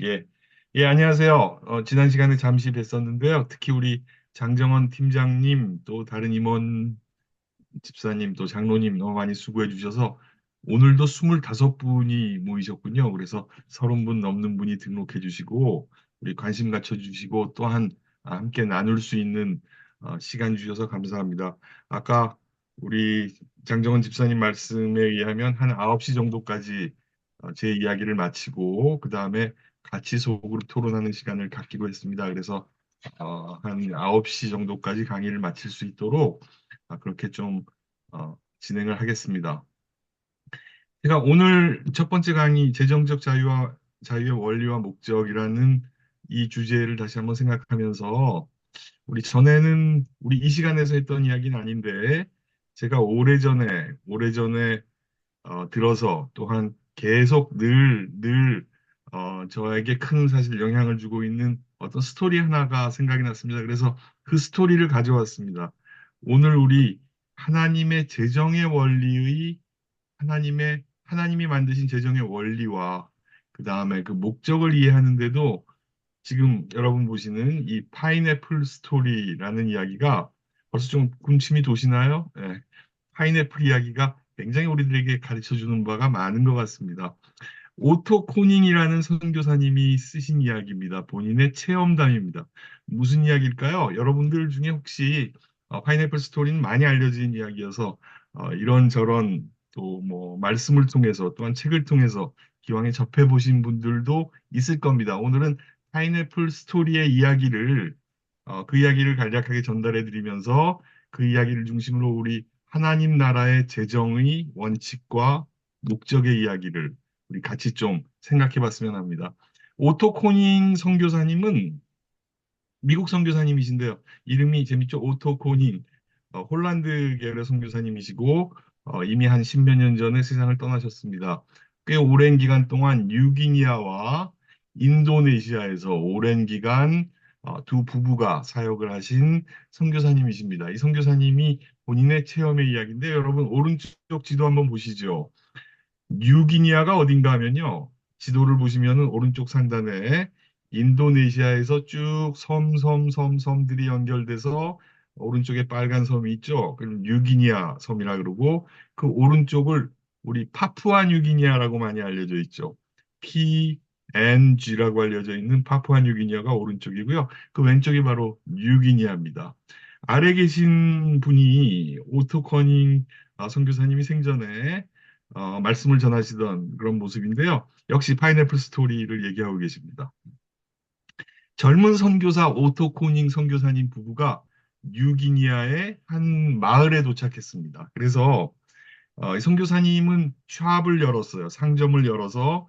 예, 예, 안녕하세요. 지난 시간에 잠시 뵀었는데요. 특히 우리 장정원 팀장님, 또 다른 임원 집사님, 또 장로님 너무 많이 수고해 주셔서 오늘도 25분이 모이셨군요. 그래서 30분 넘는 분이 등록해 주시고, 우리 관심 갖춰 주시고, 또한 함께 나눌 수 있는 시간 주셔서 감사합니다. 아까 우리 장정원 집사님 말씀에 의하면 한 9시 정도까지 제 이야기를 마치고, 그 다음에 같이 소그룹 토론하는 시간을 갖기로 했습니다. 그래서 한 9시 정도까지 강의를 마칠 수 있도록 그렇게 좀 진행을 하겠습니다. 제가 오늘 첫 번째 강의 재정적 자유의 원리와 목적이라는 이 주제를 다시 한번 생각하면서 우리 전에는 우리 이 시간에서 했던 이야기는 아닌데 제가 오래전에 들어서 또한 계속 늘 저에게 큰 사실 영향을 주고 있는 어떤 스토리 하나가 생각이 났습니다. 그래서 그 스토리를 가져왔습니다. 오늘 우리 하나님의 재정의 원리의 하나님이 만드신 재정의 원리와 그 다음에 그 목적을 이해하는데도 지금 여러분 보시는 이 파인애플 스토리라는 이야기가 벌써 좀 군침이 도시나요? 예. 파인애플 이야기가 굉장히 우리들에게 가르쳐 주는 바가 많은 것 같습니다. 오토 코닝이라는 선교사님이 쓰신 이야기입니다. 본인의 체험담입니다. 무슨 이야기일까요? 여러분들 중에 혹시 파인애플 스토리는 많이 알려진 이야기여서 이런저런 또 뭐 말씀을 통해서 또한 책을 통해서 기왕에 접해 보신 분들도 있을 겁니다. 오늘은 파인애플 스토리의 이야기를 그 이야기를 간략하게 전달해 드리면서 그 이야기를 중심으로 우리 하나님 나라의 재정의 원칙과 목적의 이야기를 우리 같이 좀 생각해 봤으면 합니다. 오토 코닝 선교사님은 미국 선교사님이신데요. 이름이 재밌죠? 오토 코닝. 홀란드 계열의 선교사님이시고 이미 한 십몇 년 전에 세상을 떠나셨습니다. 꽤 오랜 기간 동안 뉴기니아와 인도네시아에서 오랜 기간 두 부부가 사역을 하신 선교사님이십니다. 이 선교사님이 본인의 체험의 이야기인데 여러분 오른쪽 지도 한번 보시죠. 뉴기니아가 어딘가 하면요. 지도를 보시면은 오른쪽 상단에 인도네시아에서 쭉 섬들이 연결돼서 오른쪽에 빨간 섬이 있죠. 그럼 뉴기니아 섬이라 그러고 그 오른쪽을 우리 파푸아 뉴기니아라고 많이 알려져 있죠. PNG라고 알려져 있는 파푸아 뉴기니아가 오른쪽이고요. 그 왼쪽이 바로 뉴기니아입니다. 아래 계신 분이 오토 커닝 선교사님이 생전에 말씀을 전하시던 그런 모습인데요. 역시 파인애플 스토리를 얘기하고 계십니다. 젊은 선교사 오토 코닝 선교사님 부부가 뉴기니아의 한 마을에 도착했습니다. 그래서 이 선교사님은 샵을 열었어요. 상점을 열어서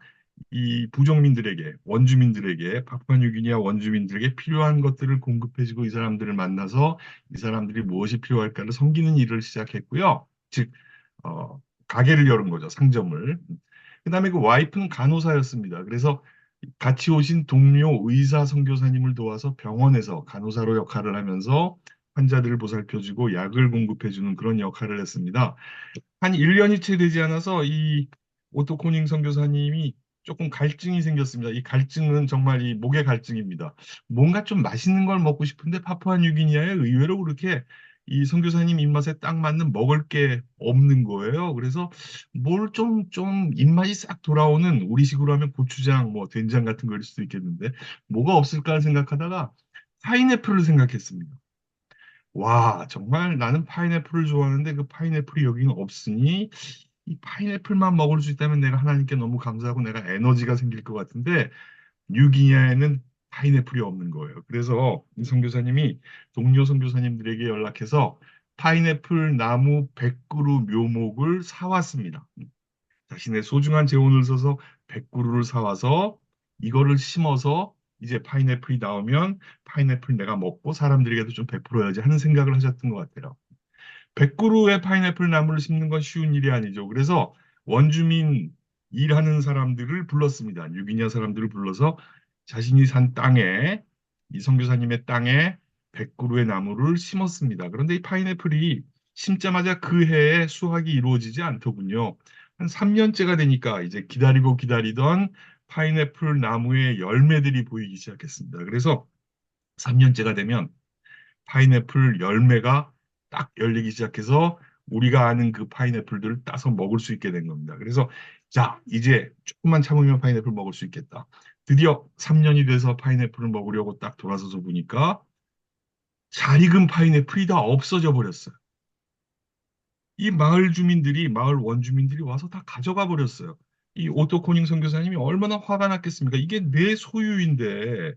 이 부족민들에게, 원주민들에게, 파푸아뉴기니아 원주민들에게 필요한 것들을 공급해주고 이 사람들을 만나서 이 사람들이 무엇이 필요할까를 섬기는 일을 시작했고요. 즉, 가게를 열은 거죠. 상점을. 그다음에 그 와이프는 간호사였습니다. 그래서 같이 오신 동료 의사 선교사님을 도와서 병원에서 간호사로 역할을 하면서 환자들을 보살펴주고 약을 공급해주는 그런 역할을 했습니다. 한 1년이 채 되지 않아서 이 오토 코닝 선교사님이 조금 갈증이 생겼습니다. 이 갈증은 정말 이 목의 갈증입니다. 뭔가 좀 맛있는 걸 먹고 싶은데 파푸아뉴기니아에 의외로 그렇게 이 선교사님 입맛에 딱 맞는 먹을 게 없는 거예요. 그래서 뭘 좀 입맛이 싹 돌아오는 우리식으로 하면 고추장, 뭐 된장 같은 거일 수도 있겠는데 뭐가 없을까 생각하다가 파인애플을 생각했습니다. 와, 정말 나는 파인애플을 좋아하는데 그 파인애플이 여기는 없으니 이 파인애플만 먹을 수 있다면 내가 하나님께 너무 감사하고 내가 에너지가 생길 것 같은데 뉴기니아에는 파인애플이 없는 거예요. 그래서 이 선교사님이 동료 선교사님들에게 연락해서 파인애플 나무 100그루 묘목을 사왔습니다. 자신의 소중한 재원을 써서 100그루를 사와서 이거를 심어서 이제 파인애플이 나오면 파인애플 내가 먹고 사람들에게도 좀 베풀어야지 하는 생각을 하셨던 것 같아요. 100그루의 파인애플 나무를 심는 건 쉬운 일이 아니죠. 그래서 원주민 일하는 사람들을 불렀습니다. 유기냐 사람들을 불러서 자신이 산 땅에 이 선교사님의 땅에 100그루의 나무를 심었습니다. 그런데 이 파인애플이 심자마자 그 해에 수확이 이루어지지 않더군요. 한 3년째가 되니까 이제 기다리고 기다리던 파인애플 나무에 열매들이 보이기 시작했습니다. 그래서 3년째가 되면 파인애플 열매가 딱 열리기 시작해서 우리가 아는 그 파인애플들을 따서 먹을 수 있게 된 겁니다. 그래서 자, 이제 조금만 참으면 파인애플 먹을 수 있겠다. 드디어 3년이 돼서 파인애플을 먹으려고 딱 돌아서서 보니까 잘 익은 파인애플이 다 없어져 버렸어요. 이 마을 주민들이, 마을 원주민들이 와서 다 가져가 버렸어요. 이 오토 코닝 선교사님이 얼마나 화가 났겠습니까? 이게 내 소유인데,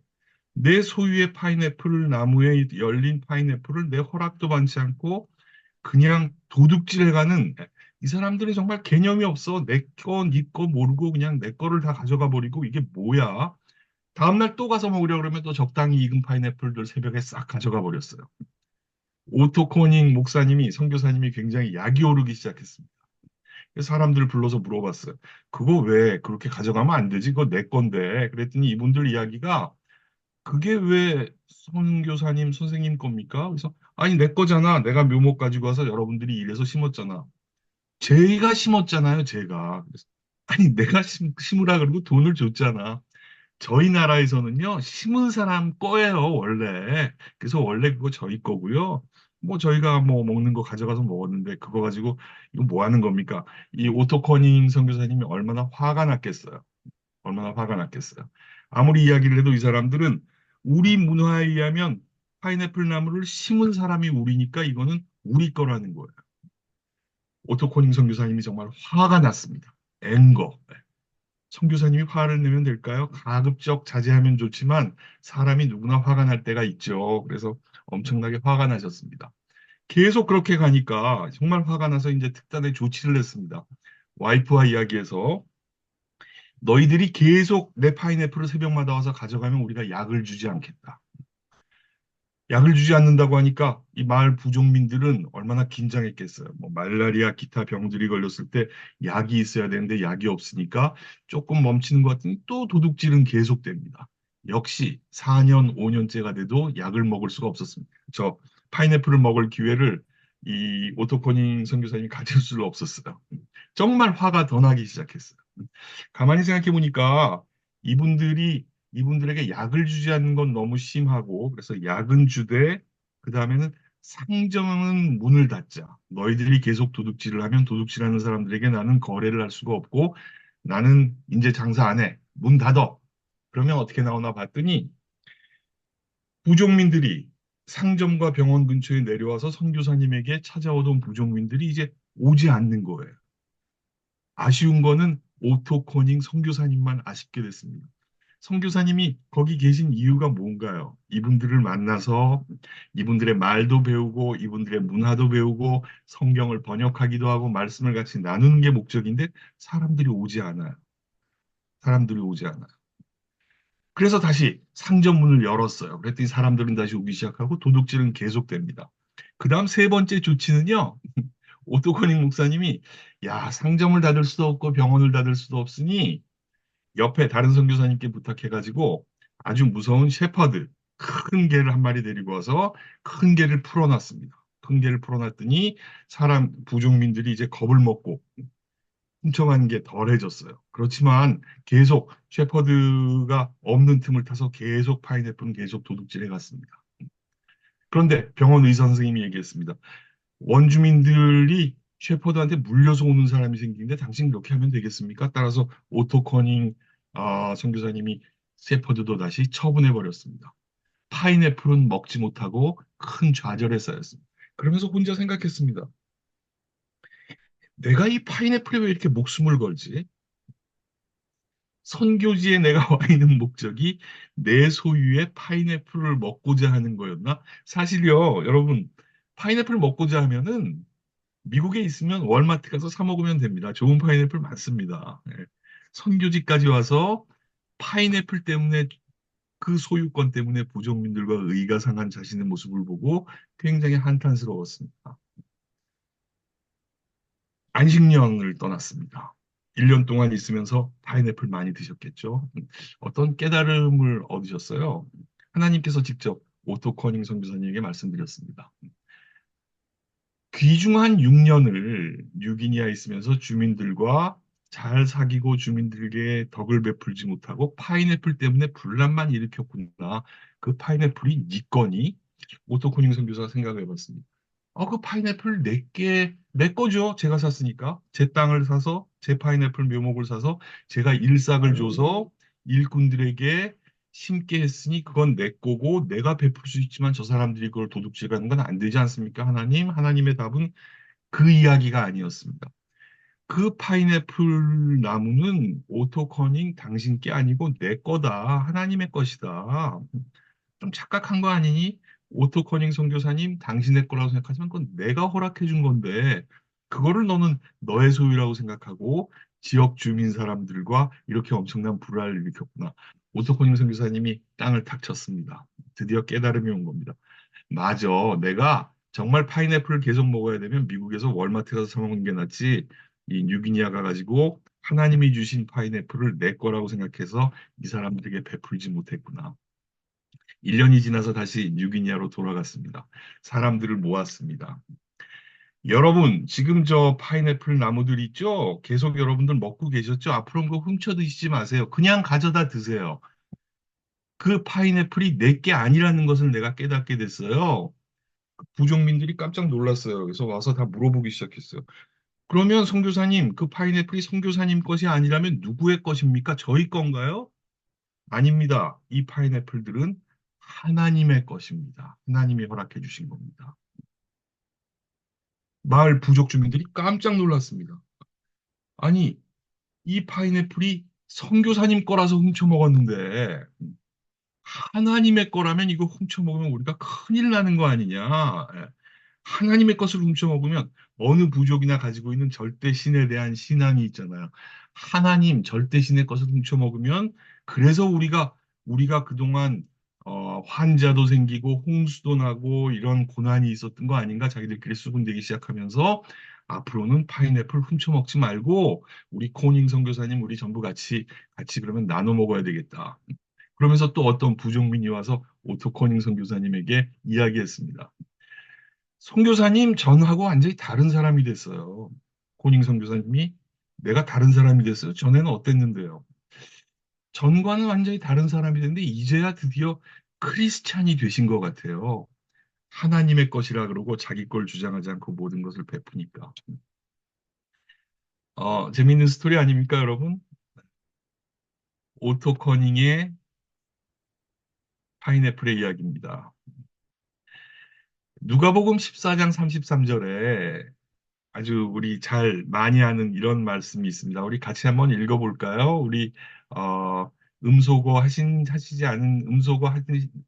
내 소유의 파인애플 나무에 열린 파인애플을 내 허락도 받지 않고 그냥 도둑질해가는 이 사람들이 정말 개념이 없어. 내 거, 네 거 모르고 그냥 내 거를 다 가져가 버리고 이게 뭐야? 다음날 또 가서 먹으려 그러면 또 적당히 익은 파인애플들 새벽에 싹 가져가 버렸어요. 오토코닝 목사님이, 선교사님이 굉장히 약이 오르기 시작했습니다. 그래서 사람들을 불러서 물어봤어요. 그거 왜 그렇게 가져가면 안 되지? 그거 내 건데. 그랬더니 이분들 이야기가 그게 왜 선교사님, 선생님 겁니까? 그래서 아니 내 거잖아. 내가 묘목 가지고 와서 여러분들이 이래서 심었잖아. 제가 심었잖아요, 제가. 그래서 아니 내가 심으라 그러고 돈을 줬잖아. 저희 나라에서는요, 심은 사람 거예요, 원래. 그래서 원래 그거 저희 거고요. 뭐 저희가 뭐 먹는 거 가져가서 먹었는데 그거 가지고 이거 뭐 하는 겁니까? 이 오토커닝 선교사님이 얼마나 화가 났겠어요. 얼마나 화가 났겠어요. 아무리 이야기를 해도 이 사람들은 우리 문화에 의하면 파인애플 나무를 심은 사람이 우리니까 이거는 우리 거라는 거예요. 오토코닝 선교사님이 정말 화가 났습니다. 앵거. 선교사님이 화를 내면 될까요? 가급적 자제하면 좋지만 사람이 누구나 화가 날 때가 있죠. 그래서 엄청나게 화가 나셨습니다. 계속 그렇게 가니까 정말 화가 나서 이제 특단의 조치를 했습니다. 와이프와 이야기해서 너희들이 계속 내 파인애플을 새벽마다 와서 가져가면 우리가 약을 주지 않겠다. 약을 주지 않는다고 하니까 이 마을 부족민들은 얼마나 긴장했겠어요. 뭐 말라리아 기타 병들이 걸렸을 때 약이 있어야 되는데 약이 없으니까 조금 멈추는 것 같으니 또 도둑질은 계속됩니다. 역시 4년, 5년째가 돼도 약을 먹을 수가 없었습니다. 저 파인애플을 먹을 기회를 이 오토코닝 선교사님이 가질 수가 없었어요. 정말 화가 더 나기 시작했어요. 가만히 생각해 보니까 이분들에게 약을 주지 않는 건 너무 심하고 그래서 약은 주되 그 다음에는 상점은 문을 닫자. 너희들이 계속 도둑질을 하면 도둑질하는 사람들에게 나는 거래를 할 수가 없고 나는 이제 장사 안 해. 문 닫어. 그러면 어떻게 나오나 봤더니 부족민들이 상점과 병원 근처에 내려와서 선교사님에게 찾아오던 부족민들이 이제 오지 않는 거예요. 아쉬운 거는 오토코닝 선교사님만 아쉽게 됐습니다. 선교사님이 거기 계신 이유가 뭔가요? 이분들을 만나서 이분들의 말도 배우고 이분들의 문화도 배우고 성경을 번역하기도 하고 말씀을 같이 나누는 게 목적인데 사람들이 오지 않아요. 사람들이 오지 않아요. 그래서 다시 상점 문을 열었어요. 그랬더니 사람들은 다시 오기 시작하고 도둑질은 계속됩니다. 그 다음 세 번째 조치는요. 오토코닝 목사님이 야 상점을 닫을 수도 없고 병원을 닫을 수도 없으니 옆에 다른 선교사님께 부탁해가지고 아주 무서운 셰퍼드 큰 개를 한 마리 데리고 와서 큰 개를 풀어놨습니다. 큰 개를 풀어놨더니 사람 부족민들이 이제 겁을 먹고 훔쳐가는 게 덜해졌어요. 그렇지만 계속 셰퍼드가 없는 틈을 타서 계속 파인애플은 계속 도둑질해 갔습니다. 그런데 병원 의사 선생님이 얘기했습니다. 원주민들이 셰퍼드한테 물려서 오는 사람이 생기는데 당신 그렇게 하면 되겠습니까? 따라서 오토커닝 선교사님이 셰퍼드도 다시 처분해 버렸습니다. 파인애플은 먹지 못하고 큰 좌절에 쌓였습니다. 그러면서 혼자 생각했습니다. 내가 이 파인애플에 왜 이렇게 목숨을 걸지? 선교지에 내가 와 있는 목적이 내 소유의 파인애플을 먹고자 하는 거였나? 사실요, 여러분, 파인애플 먹고자 하면은 미국에 있으면 월마트 가서 사 먹으면 됩니다. 좋은 파인애플 많습니다. 예. 선교지까지 와서 파인애플 때문에 그 소유권 때문에 부족민들과 의가 상한 자신의 모습을 보고 굉장히 한탄스러웠습니다. 안식년을 떠났습니다. 1년 동안 있으면서 파인애플 많이 드셨겠죠? 어떤 깨달음을 얻으셨어요? 하나님께서 직접 오토커닝 선교사님에게 말씀드렸습니다. 귀중한 6년을 뉴기니아에 있으면서 주민들과 잘 사귀고 주민들에게 덕을 베풀지 못하고 파인애플 때문에 분란만 일으켰구나. 그 파인애플이 네 거니? 오토코닝 선교사가 생각해 봤습니다. 그 파인애플 내 거죠. 제가 샀으니까. 제 땅을 사서, 제 파인애플 묘목을 사서, 제가 일삭을 줘서 일꾼들에게 심게 했으니 그건 내 거고, 내가 베풀 수 있지만 저 사람들이 그걸 도둑질하는 건 안 되지 않습니까? 하나님? 하나님의 답은 그 이야기가 아니었습니다. 그 파인애플 나무는 오토커닝 당신 게 아니고 내 거다. 하나님의 것이다. 좀 착각한 거 아니니? 오토커닝 선교사님, 당신의 거라고 생각하지만 그건 내가 허락해 준 건데, 그거를 너는 너의 소유라고 생각하고 지역 주민 사람들과 이렇게 엄청난 불화를 일으켰구나. 오토커닝 선교사님이 땅을 탁 쳤습니다. 드디어 깨달음이 온 겁니다. 맞아. 내가 정말 파인애플을 계속 먹어야 되면 미국에서 월마트 가서 사 먹는 게 낫지. 이 뉴기니아 가가지고 하나님이 주신 파인애플을 내 거라고 생각해서 이 사람들에게 베풀지 못했구나. 1년이 지나서 다시 뉴기니아로 돌아갔습니다. 사람들을 모았습니다. 여러분, 지금 저 파인애플 나무들 있죠? 계속 여러분들 먹고 계셨죠? 앞으로 그거 훔쳐 드시지 마세요. 그냥 가져다 드세요. 그 파인애플이 내 게 아니라는 것을 내가 깨닫게 됐어요. 부족민들이 깜짝 놀랐어요. 그래서 와서 다 물어보기 시작했어요. 그러면 선교사님, 그 파인애플이 선교사님 것이 아니라면 누구의 것입니까? 저희 건가요? 아닙니다. 이 파인애플들은 하나님의 것입니다. 하나님이 허락해 주신 겁니다. 마을 부족 주민들이 깜짝 놀랐습니다. 아니, 이 파인애플이 선교사님 거라서 훔쳐 먹었는데 하나님의 거라면 이거 훔쳐 먹으면 우리가 큰일 나는 거 아니냐? 예. 하나님의 것을 훔쳐먹으면 어느 부족이나 가지고 있는 절대신에 대한 신앙이 있잖아요. 하나님 절대신의 것을 훔쳐먹으면 그래서 우리가 그동안 환자도 생기고 홍수도 나고 이런 고난이 있었던 거 아닌가 자기들끼리 수군대기 시작하면서 앞으로는 파인애플 훔쳐먹지 말고 우리 코닝 선교사님 우리 전부 같이 그러면 나눠 먹어야 되겠다. 그러면서 또 어떤 부족민이 와서 오토 코닝 선교사님에게 이야기했습니다. 선교사님 전하고 완전히 다른 사람이 됐어요. 고닝 선교사님이 내가 다른 사람이 됐어요. 전에는 어땠는데요? 전과는 완전히 다른 사람이 됐는데 이제야 드디어 크리스찬이 되신 것 같아요. 하나님의 것이라 그러고 자기 걸 주장하지 않고 모든 것을 베푸니까. 재밌는 스토리 아닙니까, 여러분? 오토 커닝의 파인애플의 이야기입니다. 누가복음 14장 33절에 아주 우리 잘 많이 하는 이런 말씀이 있습니다. 우리 같이 한번 읽어볼까요? 우리 어,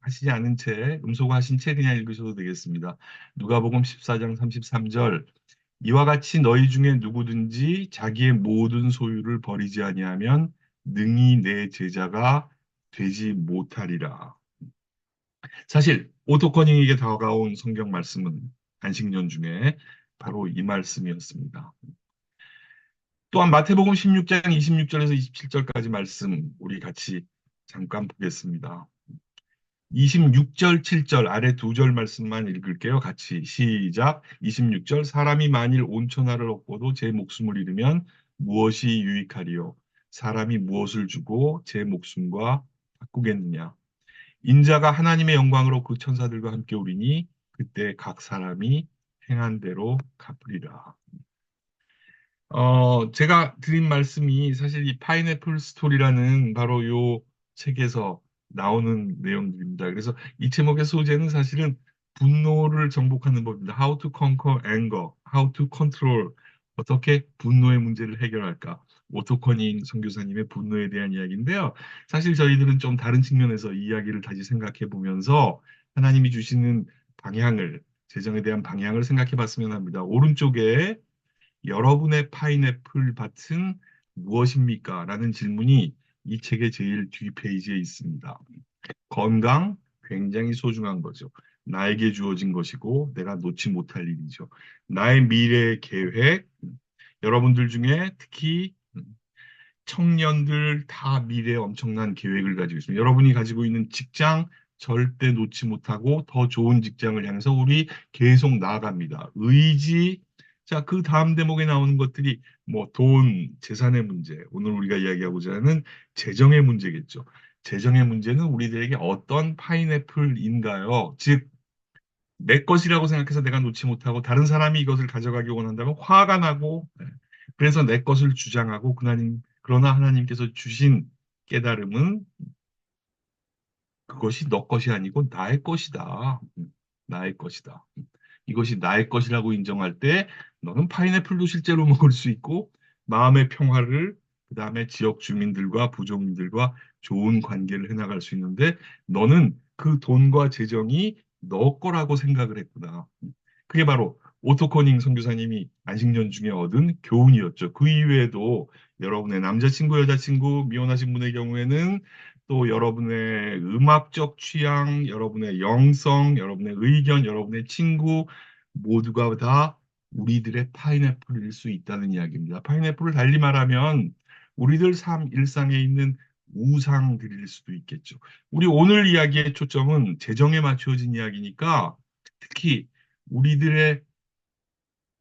하시지 않은 채 음소거 하신 채 그냥 읽으셔도 되겠습니다. 누가복음 14장 33절 이와 같이 너희 중에 누구든지 자기의 모든 소유를 버리지 아니하면 능히 내 제자가 되지 못하리라. 사실 오토커닝에게 다가온 성경 말씀은 안식년 중에 바로 이 말씀이었습니다. 또한 마태복음 16장 26절에서 27절까지 말씀 우리 같이 잠깐 보겠습니다. 26절, 7절 아래 두 절 말씀만 읽을게요. 같이 시작. 26절 사람이 만일 온천하를 얻고도 제 목숨을 잃으면 무엇이 유익하리요? 사람이 무엇을 주고 제 목숨과 바꾸겠느냐? 인자가 하나님의 영광으로 그 천사들과 함께 오리니 그때 각 사람이 행한 대로 갚으리라. 제가 드린 말씀이 사실 이 파인애플 스토리라는 바로 요 책에서 나오는 내용들입니다. 그래서 이 제목의 소재는 사실은 분노를 정복하는 법입니다. How to conquer anger, how to control, 어떻게 분노의 문제를 해결할까? 오토커닝 선교사님의 분노에 대한 이야기인데요. 사실 저희들은 좀 다른 측면에서 이 이야기를 다시 생각해 보면서 하나님이 주시는 방향을, 재정에 대한 방향을 생각해 봤으면 합니다. 오른쪽에 여러분의 파인애플 밭은 무엇입니까? 라는 질문이 이 책의 제일 뒤 페이지에 있습니다. 건강, 굉장히 소중한 거죠. 나에게 주어진 것이고 내가 놓지 못할 일이죠. 나의 미래 계획, 여러분들 중에 특히 청년들 다 미래에 엄청난 계획을 가지고 있습니다. 여러분이 가지고 있는 직장 절대 놓지 못하고 더 좋은 직장을 향해서 우리 계속 나아갑니다. 의지, 자, 그 다음 대목에 나오는 것들이 뭐 돈, 재산의 문제, 오늘 우리가 이야기하고자 하는 재정의 문제겠죠. 재정의 문제는 우리들에게 어떤 파인애플인가요? 즉, 내 것이라고 생각해서 내가 놓지 못하고 다른 사람이 이것을 가져가기 원한다면 화가 나고, 그래서 내 것을 주장하고, 그러나 하나님께서 주신 깨달음은 그것이 너 것이 아니고 나의 것이다. 나의 것이다. 이것이 나의 것이라고 인정할 때 너는 파인애플도 실제로 먹을 수 있고 마음의 평화를 그다음에 지역 주민들과 부족민들과 좋은 관계를 해나갈 수 있는데 너는 그 돈과 재정이 너 거라고 생각을 했구나. 그게 바로 오토코닝 선교사님이 안식년 중에 얻은 교훈이었죠. 그 이외에도 여러분의 남자친구, 여자친구, 미혼하신 분의 경우에는 또 여러분의 음악적 취향, 여러분의 영성, 여러분의 의견, 여러분의 친구 모두가 다 우리들의 파인애플일 수 있다는 이야기입니다. 파인애플을 달리 말하면 우리들 삶 일상에 있는 우상들일 수도 있겠죠. 우리 오늘 이야기의 초점은 재정에 맞추어진 이야기니까 특히 우리들의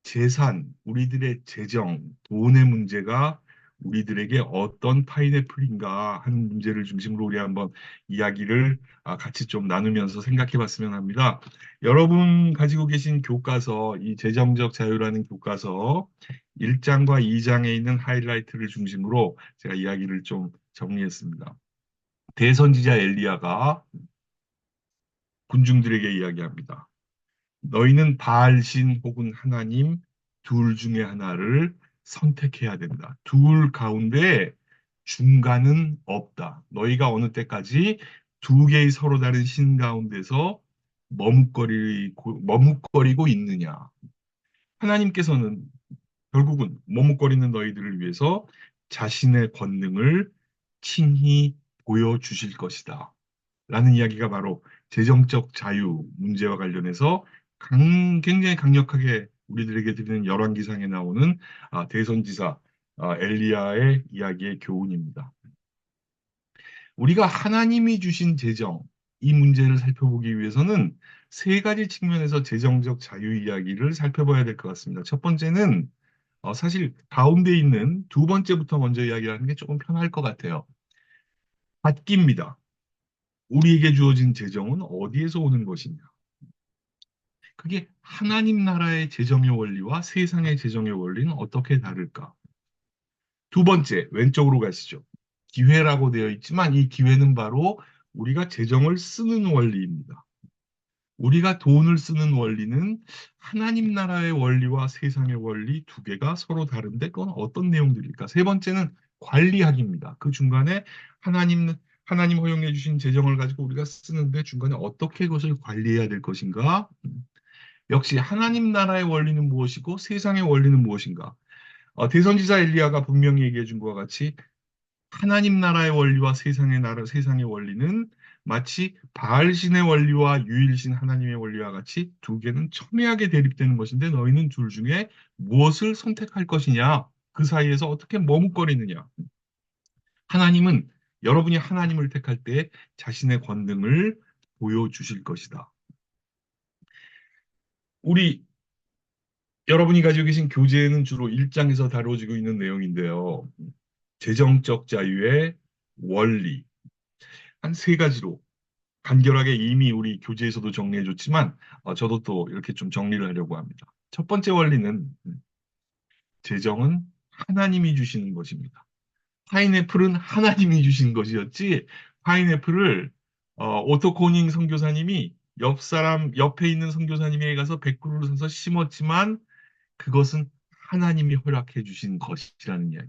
재산, 우리들의 재정, 돈의 문제가 우리들에게 어떤 파인애플인가 하는 문제를 중심으로 우리 한번 이야기를 같이 좀 나누면서 생각해 봤으면 합니다. 여러분 가지고 계신 교과서, 이 재정적 자유라는 교과서 1장과 2장에 있는 하이라이트를 중심으로 제가 이야기를 좀 정리했습니다. 대선지자 엘리야가 군중들에게 이야기합니다. 너희는 바알신 혹은 하나님 둘 중에 하나를 선택해야 된다. 둘 가운데 중간은 없다. 너희가 어느 때까지 두 개의 서로 다른 신 가운데서 머뭇거리고 있느냐. 하나님께서는 결국은 머뭇거리는 너희들을 위해서 자신의 권능을 친히 보여주실 것이다. 라는 이야기가 바로 재정적 자유 문제와 관련해서 굉장히 강력하게 우리들에게 드리는 열왕기상에 나오는 대선지사 엘리야의 이야기의 교훈입니다. 우리가 하나님이 주신 재정, 이 문제를 살펴보기 위해서는 세 가지 측면에서 재정적 자유 이야기를 살펴봐야 될 것 같습니다. 첫 번째는 사실 가운데 있는 두 번째부터 먼저 이야기하는 게 조금 편할 것 같아요. 받기입니다. 우리에게 주어진 재정은 어디에서 오는 것이냐? 그게 하나님 나라의 재정의 원리와 세상의 재정의 원리는 어떻게 다를까? 두 번째, 왼쪽으로 가시죠. 기회라고 되어 있지만 이 기회는 바로 우리가 재정을 쓰는 원리입니다. 우리가 돈을 쓰는 원리는 하나님 나라의 원리와 세상의 원리 두 개가 서로 다른데 그건 어떤 내용들일까? 세 번째는 관리학입니다. 그 중간에 하나님, 하나님 허용해 주신 재정을 가지고 우리가 쓰는데 중간에 어떻게 그것을 관리해야 될 것인가? 역시 하나님 나라의 원리는 무엇이고 세상의 원리는 무엇인가? 대선지자 엘리야가 분명히 얘기해 준 것과 같이 하나님 나라의 원리와 세상의 원리는 마치 바알신의 원리와 유일신 하나님의 원리와 같이 두 개는 첨예하게 대립되는 것인데 너희는 둘 중에 무엇을 선택할 것이냐? 그 사이에서 어떻게 머뭇거리느냐? 하나님은 여러분이 하나님을 택할 때 자신의 권능을 보여주실 것이다. 우리 여러분이 가지고 계신 교재에는 주로 1장에서 다뤄지고 있는 내용인데요. 재정적 자유의 원리. 한 세 가지로 간결하게 이미 우리 교재에서도 정리해줬지만 저도 또 이렇게 좀 정리를 하려고 합니다. 첫 번째 원리는 재정은 하나님이 주시는 것입니다. 파인애플은 하나님이 주신 것이었지 파인애플을 오토코닝 선교사님이 옆에 있는 선교사님에게 가서 100그루를 사서 심었지만 그것은 하나님이 허락해 주신 것이라는 이야기.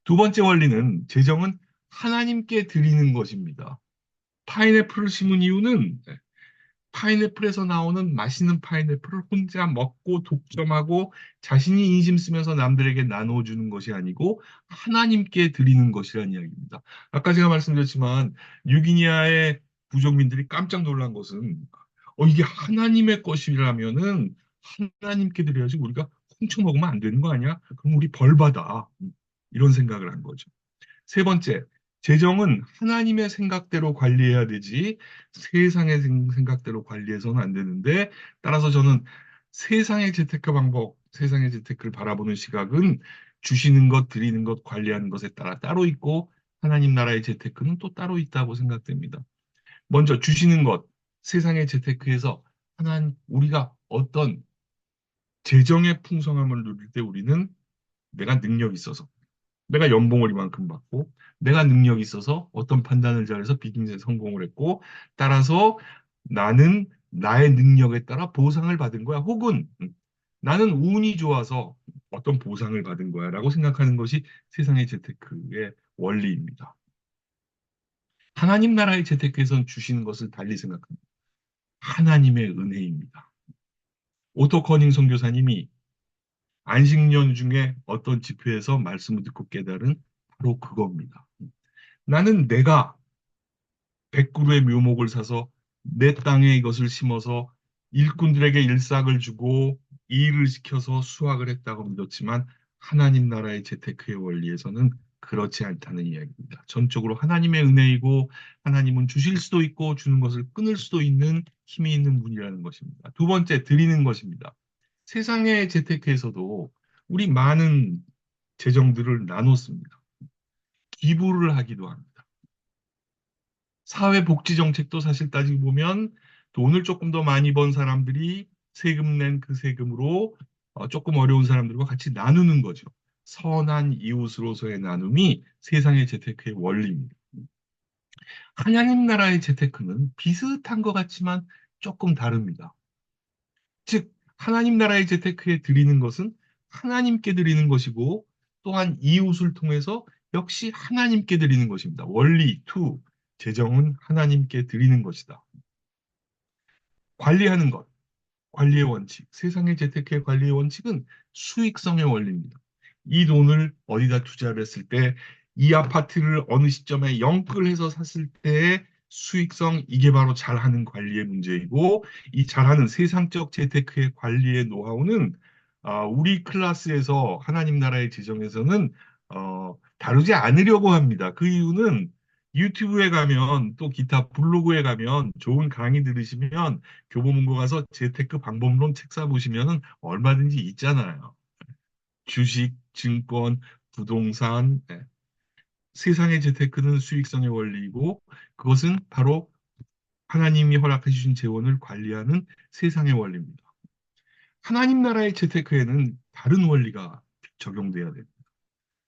두 번째 원리는 재정은 하나님께 드리는 것입니다. 파인애플을 심은 이유는 파인애플에서 나오는 맛있는 파인애플을 혼자 먹고 독점하고 자신이 인심 쓰면서 남들에게 나눠주는 것이 아니고 하나님께 드리는 것이라는 이야기입니다. 아까 제가 말씀드렸지만 뉴기니아의 부족민들이 깜짝 놀란 것은 이게 하나님의 것이라면은 하나님께 드려야지 우리가 훔쳐 먹으면 안 되는 거 아니야? 그럼 우리 벌 받아. 이런 생각을 한 거죠. 세 번째, 재정은 하나님의 생각대로 관리해야 되지 세상의 생각대로 관리해서는 안 되는데 따라서 저는 세상의 재테크 방법, 세상의 재테크를 바라보는 시각은 주시는 것, 드리는 것, 관리하는 것에 따라 따로 있고 하나님 나라의 재테크는 또 따로 있다고 생각됩니다. 먼저 주시는 것, 세상의 재테크에서 우리가 어떤 재정의 풍성함을 누릴 때 우리는 내가 능력이 있어서 내가 연봉을 이만큼 받고 내가 능력이 있어서 어떤 판단을 잘해서 비즈니스에 성공을 했고 따라서 나는 나의 능력에 따라 보상을 받은 거야. 혹은 나는 운이 좋아서 어떤 보상을 받은 거야 라고 생각하는 것이 세상의 재테크의 원리입니다. 하나님 나라의 재테크에선 주시는 것을 달리 생각합니다. 하나님의 은혜입니다. 오토 커닝 선교사님이 안식년 중에 어떤 집회에서 말씀을 듣고 깨달은 바로 그겁니다. 나는 내가 100그루의 묘목을 사서 내 땅에 이것을 심어서 일꾼들에게 일삭을 주고 일을 시켜서 수확을 했다고 믿었지만 하나님 나라의 재테크의 원리에서는 그렇지 않다는 이야기입니다. 전적으로 하나님의 은혜이고 하나님은 주실 수도 있고 주는 것을 끊을 수도 있는 힘이 있는 분이라는 것입니다. 두 번째, 드리는 것입니다. 세상의 재테크에서도 우리 많은 재정들을 나눴습니다. 기부를 하기도 합니다. 사회복지 정책도 사실 따지고 보면 돈을 조금 더 많이 번 사람들이 세금 낸 그 세금으로 조금 어려운 사람들과 같이 나누는 거죠. 선한 이웃으로서의 나눔이 세상의 재테크의 원리입니다. 하나님 나라의 재테크는 비슷한 것 같지만 조금 다릅니다. 즉, 하나님 나라의 재테크에 드리는 것은 하나님께 드리는 것이고 또한 이웃을 통해서 역시 하나님께 드리는 것입니다. 원리 2, 재정은 하나님께 드리는 것이다. 관리하는 것, 관리의 원칙, 세상의 재테크의 관리의 원칙은 수익성의 원리입니다. 이 돈을 어디다 투자를 했을 때, 이 아파트를 어느 시점에 영끌해서 샀을 때의 수익성, 이게 바로 잘하는 관리의 문제이고, 이 잘하는 세상적 재테크의 관리의 노하우는 우리 클래스에서 하나님 나라의 재정에서는 다루지 않으려고 합니다. 그 이유는 유튜브에 가면 또 기타 블로그에 가면 좋은 강의 들으시면 교보문고 가서 재테크 방법론 책 사보시면 얼마든지 있잖아요. 주식, 증권, 부동산, 네. 세상의 재테크는 수익성의 원리이고 그것은 바로 하나님이 허락해 주신 재원을 관리하는 세상의 원리입니다. 하나님 나라의 재테크에는 다른 원리가 적용돼야 됩니다.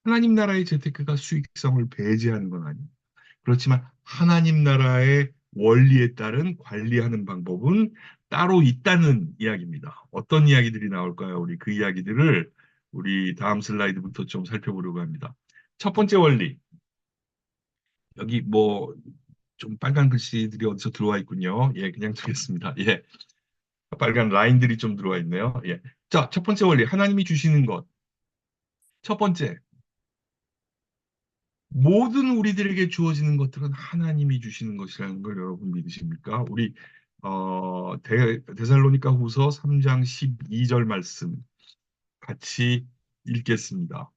하나님 나라의 재테크가 수익성을 배제하는 건 아닙니다. 그렇지만 하나님 나라의 원리에 따른 관리하는 방법은 따로 있다는 이야기입니다. 어떤 이야기들이 나올까요? 우리 그 이야기들을 우리 다음 슬라이드부터 좀 살펴보려고 합니다. 첫 번째 원리. 여기 뭐 좀 빨간 글씨들이 어디서 들어와 있군요. 예, 그냥 두겠습니다. 예. 빨간 라인들이 좀 들어와 있네요. 예. 자, 첫 번째 원리. 하나님이 주시는 것. 첫 번째. 모든 우리들에게 주어지는 것들은 하나님이 주시는 것이라는 걸 여러분 믿으십니까? 우리 데살로니가 후서 3장 12절 말씀 같이 읽겠습니다.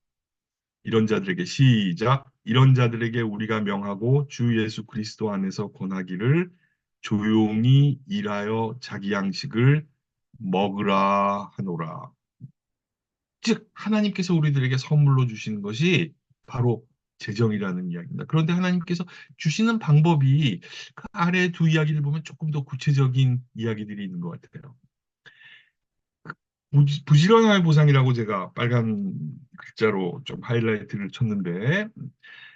이런 자들에게 시작. 이런 자들에게 우리가 명하고 주 예수 그리스도 안에서 권하기를 조용히 일하여 자기 양식을 먹으라 하노라. 즉 하나님께서 우리들에게 선물로 주시는 것이 바로 재정이라는 이야기입니다. 그런데 하나님께서 주시는 방법이 그 아래 두 이야기를 보면 조금 더 구체적인 이야기들이 있는 것 같아요. 부지런함의 보상이라고 제가 빨간 글자로 좀 하이라이트를 쳤는데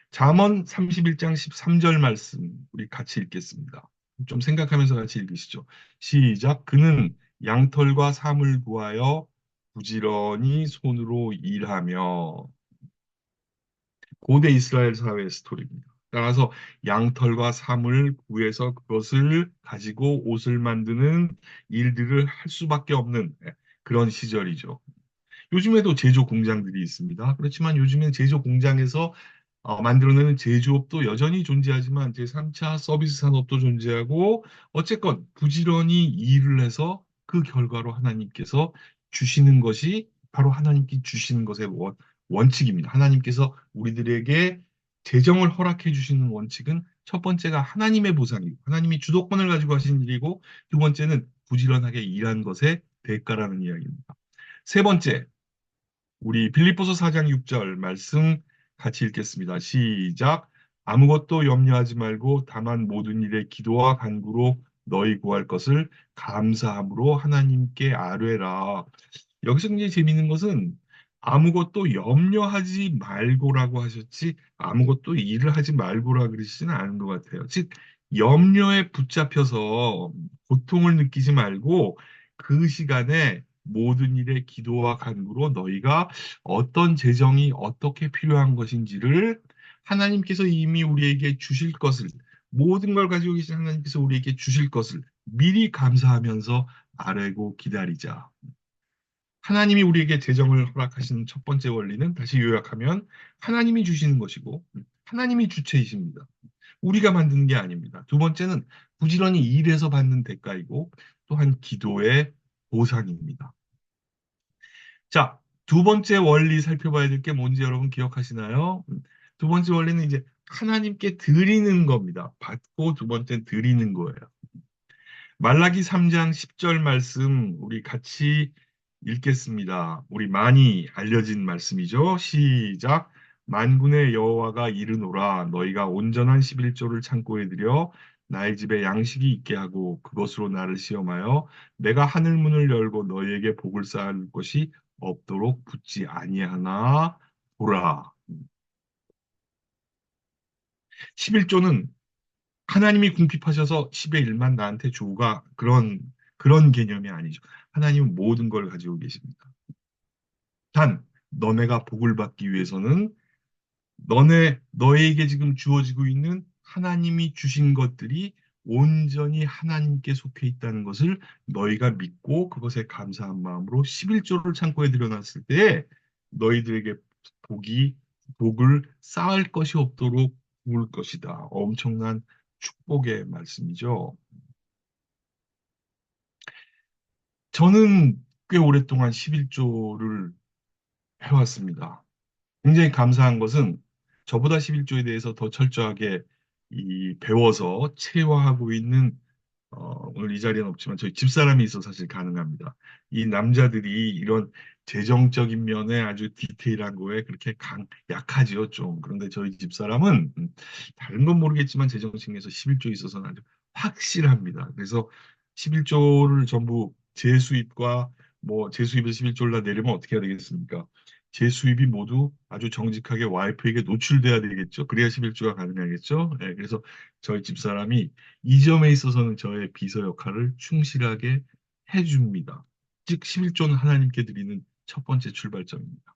잠언 31장 13절 말씀 우리 같이 읽겠습니다. 좀 생각하면서 같이 읽으시죠. 시작. 그는 양털과 삶을 구하여 부지런히 손으로 일하며 고대 이스라엘 사회의 스토리입니다. 따라서 양털과 삼을 구해서 그것을 가지고 옷을 만드는 일들을 할 수밖에 없는 그런 시절이죠. 요즘에도 제조 공장들이 있습니다. 그렇지만 요즘엔 제조 공장에서 만들어내는 제조업도 여전히 존재하지만 제3차 서비스 산업도 존재하고 어쨌건 부지런히 일을 해서 그 결과로 하나님께서 주시는 것이 바로 하나님께 주시는 것의 원칙입니다. 하나님께서 우리들에게 재정을 허락해 주시는 원칙은 첫 번째가 하나님의 보상이고 하나님이 주도권을 가지고 하신 일이고 두 번째는 부지런하게 일한 것에 대가라는 이야기입니다. 세 번째, 우리 빌립보서 4장 6절 말씀 같이 읽겠습니다. 시작. 아무것도 염려하지 말고 다만 모든 일에 기도와 간구로 너희 구할 것을 감사함으로 하나님께 아뢰라. 여기서 굉장히 재미있는 것은 아무것도 염려하지 말고라고 하셨지 아무것도 일을 하지 말고라 그러시지는 않은 것 같아요. 즉 염려에 붙잡혀서 고통을 느끼지 말고 그 시간에 모든 일에 기도와 간구로 너희가 어떤 재정이 어떻게 필요한 것인지를 하나님께서 이미 우리에게 주실 것을 모든 걸 가지고 계신 하나님께서 우리에게 주실 것을 미리 감사하면서 아뢰고 기다리자. 하나님이 우리에게 재정을 허락하시는 첫 번째 원리는 다시 요약하면 하나님이 주시는 것이고 하나님이 주체이십니다. 우리가 만드는 게 아닙니다. 두 번째는 부지런히 일해서 받는 대가이고 또한 기도의 보상입니다. 자, 두 번째 원리 살펴봐야 될 게 뭔지 여러분 기억하시나요? 두 번째 원리는 이제 하나님께 드리는 겁니다. 받고 두 번째는 드리는 거예요. 말라기 3장 10절 말씀 우리 같이 읽겠습니다. 우리 많이 알려진 말씀이죠. 시작. 만군의 여호와가 이르노라 너희가 온전한 11조를 창고에 들여 나의 집에 양식이 있게 하고 그것으로 나를 시험하여 내가 하늘 문을 열고 너희에게 복을 쌓을 것이 없도록 붙지 아니하나 보라. 11조는 하나님이 궁핍하셔서 10의 1만 나한테 주고가 그런 개념이 아니죠. 하나님은 모든 걸 가지고 계십니다. 단 너네가 복을 받기 위해서는 너에게 지금 주어지고 있는 하나님이 주신 것들이 온전히 하나님께 속해 있다는 것을 너희가 믿고 그것에 감사한 마음으로 11조를 창고에 들여놨을 때 너희들에게 복이 복을 쌓을 것이 없도록 부을 것이다. 엄청난 축복의 말씀이죠. 저는 꽤 오랫동안 11조를 해왔습니다. 굉장히 감사한 것은 저보다 11조에 대해서 더 철저하게 배워서 체화하고 있는 오늘 이 자리에는 없지만 저희 집사람이 있어 사실 가능합니다. 이 남자들이 이런 재정적인 면에 아주 디테일한 거에 그렇게 약하지요, 좀. 그런데 저희 집사람은 다른 건 모르겠지만 재정 측면에서 11조 있어서는 아주 확실합니다. 그래서 11조를 전부 재수입과 뭐 재수입에서 11조를 다 내려면 어떻게 해야 되겠습니까? 재수입이 모두 아주 정직하게 와이프에게 노출돼야 되겠죠. 그래야 11조가 가능하겠죠. 네, 그래서 저희 집사람이 이 점에 있어서는 저의 비서 역할을 충실하게 해줍니다. 즉, 11조는 하나님께 드리는 첫 번째 출발점입니다.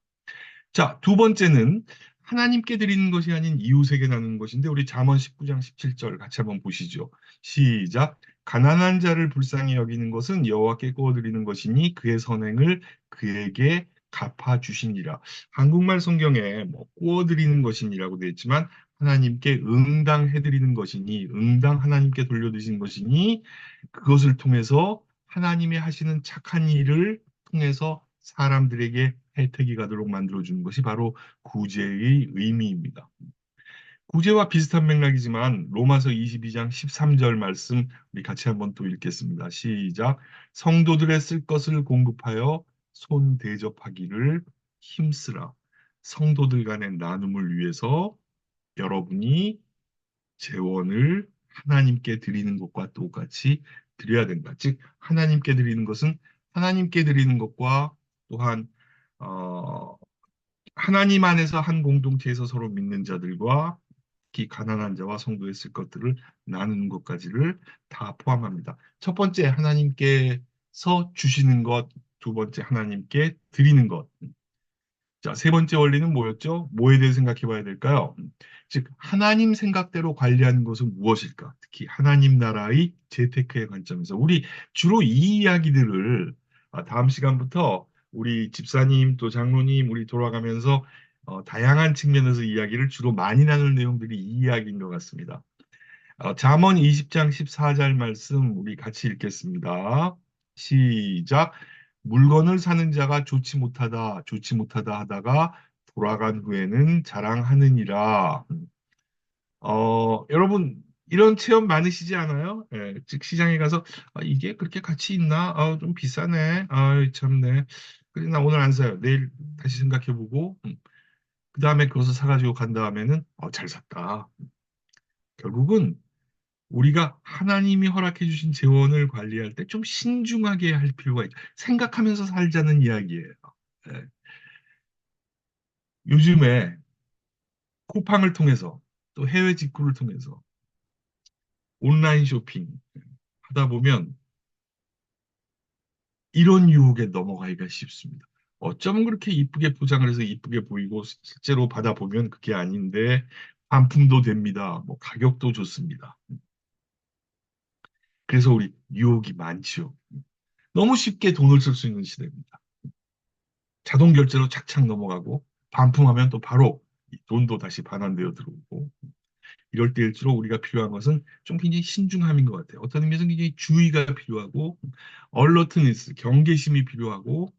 자, 두 번째는 하나님께 드리는 것이 아닌 이웃에게 나누는 것인데 우리 잠언 19장 17절 같이 한번 보시죠. 시작. 가난한 자를 불쌍히 여기는 것은 여호와께 구워드리는 것이니 그의 선행을 그에게 갚아 주시니라. 한국말 성경에 뭐 구워드리는 것이니라고 되어 있지만 하나님께 응당해드리는 것이니 응당 하나님께 돌려드리는 것이니 그것을 통해서 하나님이 하시는 착한 일을 통해서 사람들에게 혜택이 가도록 만들어주는 것이 바로 구제의 의미입니다. 구제와 비슷한 맥락이지만 로마서 22장 13절 말씀 우리 같이 한번 또 읽겠습니다. 시작. 성도들의 쓸 것을 공급하여 손 대접하기를 힘쓰라. 성도들 간의 나눔을 위해서 여러분이 재원을 하나님께 드리는 것과 똑같이 드려야 된다. 즉 하나님께 드리는 것은 하나님께 드리는 것과 또한 어, 하나님 안에서 한 공동체에서 서로 믿는 자들과 특히 가난한 자와 성도에 쓸 것들을 나누는 것까지를 다 포함합니다. 첫 번째 하나님께서 주시는 것, 두 번째 하나님께 드리는 것. 자, 세 번째 원리는 뭐였죠? 뭐에 대해 생각해 봐야 될까요? 즉, 하나님 생각대로 관리하는 것은 무엇일까? 특히 하나님 나라의 재테크의 관점에서 우리 주로 이 이야기들을 다음 시간부터 우리 집사님 또 장로님 우리 돌아가면서 다양한 측면에서 이야기를 주로 많이 나눌 내용들이 이 이야기인 것 같습니다. 잠언 20장 14절 말씀 우리 같이 읽겠습니다. 시작. 물건을 사는 자가 좋지 못하다 하다가 돌아간 후에는 자랑하느니라. 여러분, 이런 체험 많으시지 않아요? 예, 즉 시장에 가서 이게 그렇게 가치 있나? 좀 비싸네. 참네. 그래 나 오늘 안 사요. 내일 다시 생각해보고 그 다음에 그것을 사가지고 간 다음에는 잘 샀다. 결국은 우리가 하나님이 허락해 주신 재원을 관리할 때 좀 신중하게 할 필요가 있다. 생각하면서 살자는 이야기예요. 예. 요즘에 쿠팡을 통해서 또 해외 직구를 통해서 온라인 쇼핑 하다 보면 이런 유혹에 넘어가기가 쉽습니다. 어쩌면 그렇게 이쁘게 포장을 해서 이쁘게 보이고 실제로 받아보면 그게 아닌데 반품도 됩니다. 뭐 가격도 좋습니다. 그래서 우리 유혹이 많지요. 너무 쉽게 돈을 쓸 수 있는 시대입니다. 자동 결제로 착착 넘어가고 반품하면 또 바로 이 돈도 다시 반환되어 들어오고 이럴 때일수록 우리가 필요한 것은 좀 굉장히 신중함인 것 같아요. 어떤 의미에서는 굉장히 주의가 필요하고 얼러트니스, 경계심이 필요하고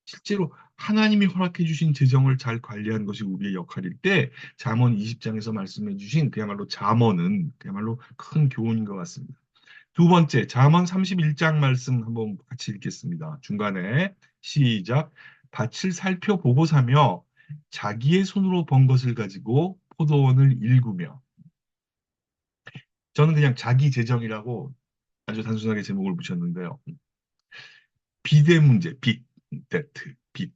실제로 하나님이 허락해 주신 재정을 잘 관리하는 것이 우리의 역할일 때 잠언 20장에서 말씀해 주신 그야말로 잠언은 그야말로 큰 교훈인 것 같습니다. 두 번째, 잠언 31장 말씀 한번 같이 읽겠습니다. 중간에 시작. 밭을 살펴보고 사며 자기의 손으로 번 것을 가지고 포도원을 일구며 저는 그냥 자기 재정이라고 아주 단순하게 제목을 붙였는데요. 빚의 문제, 빚, 데트, 빚.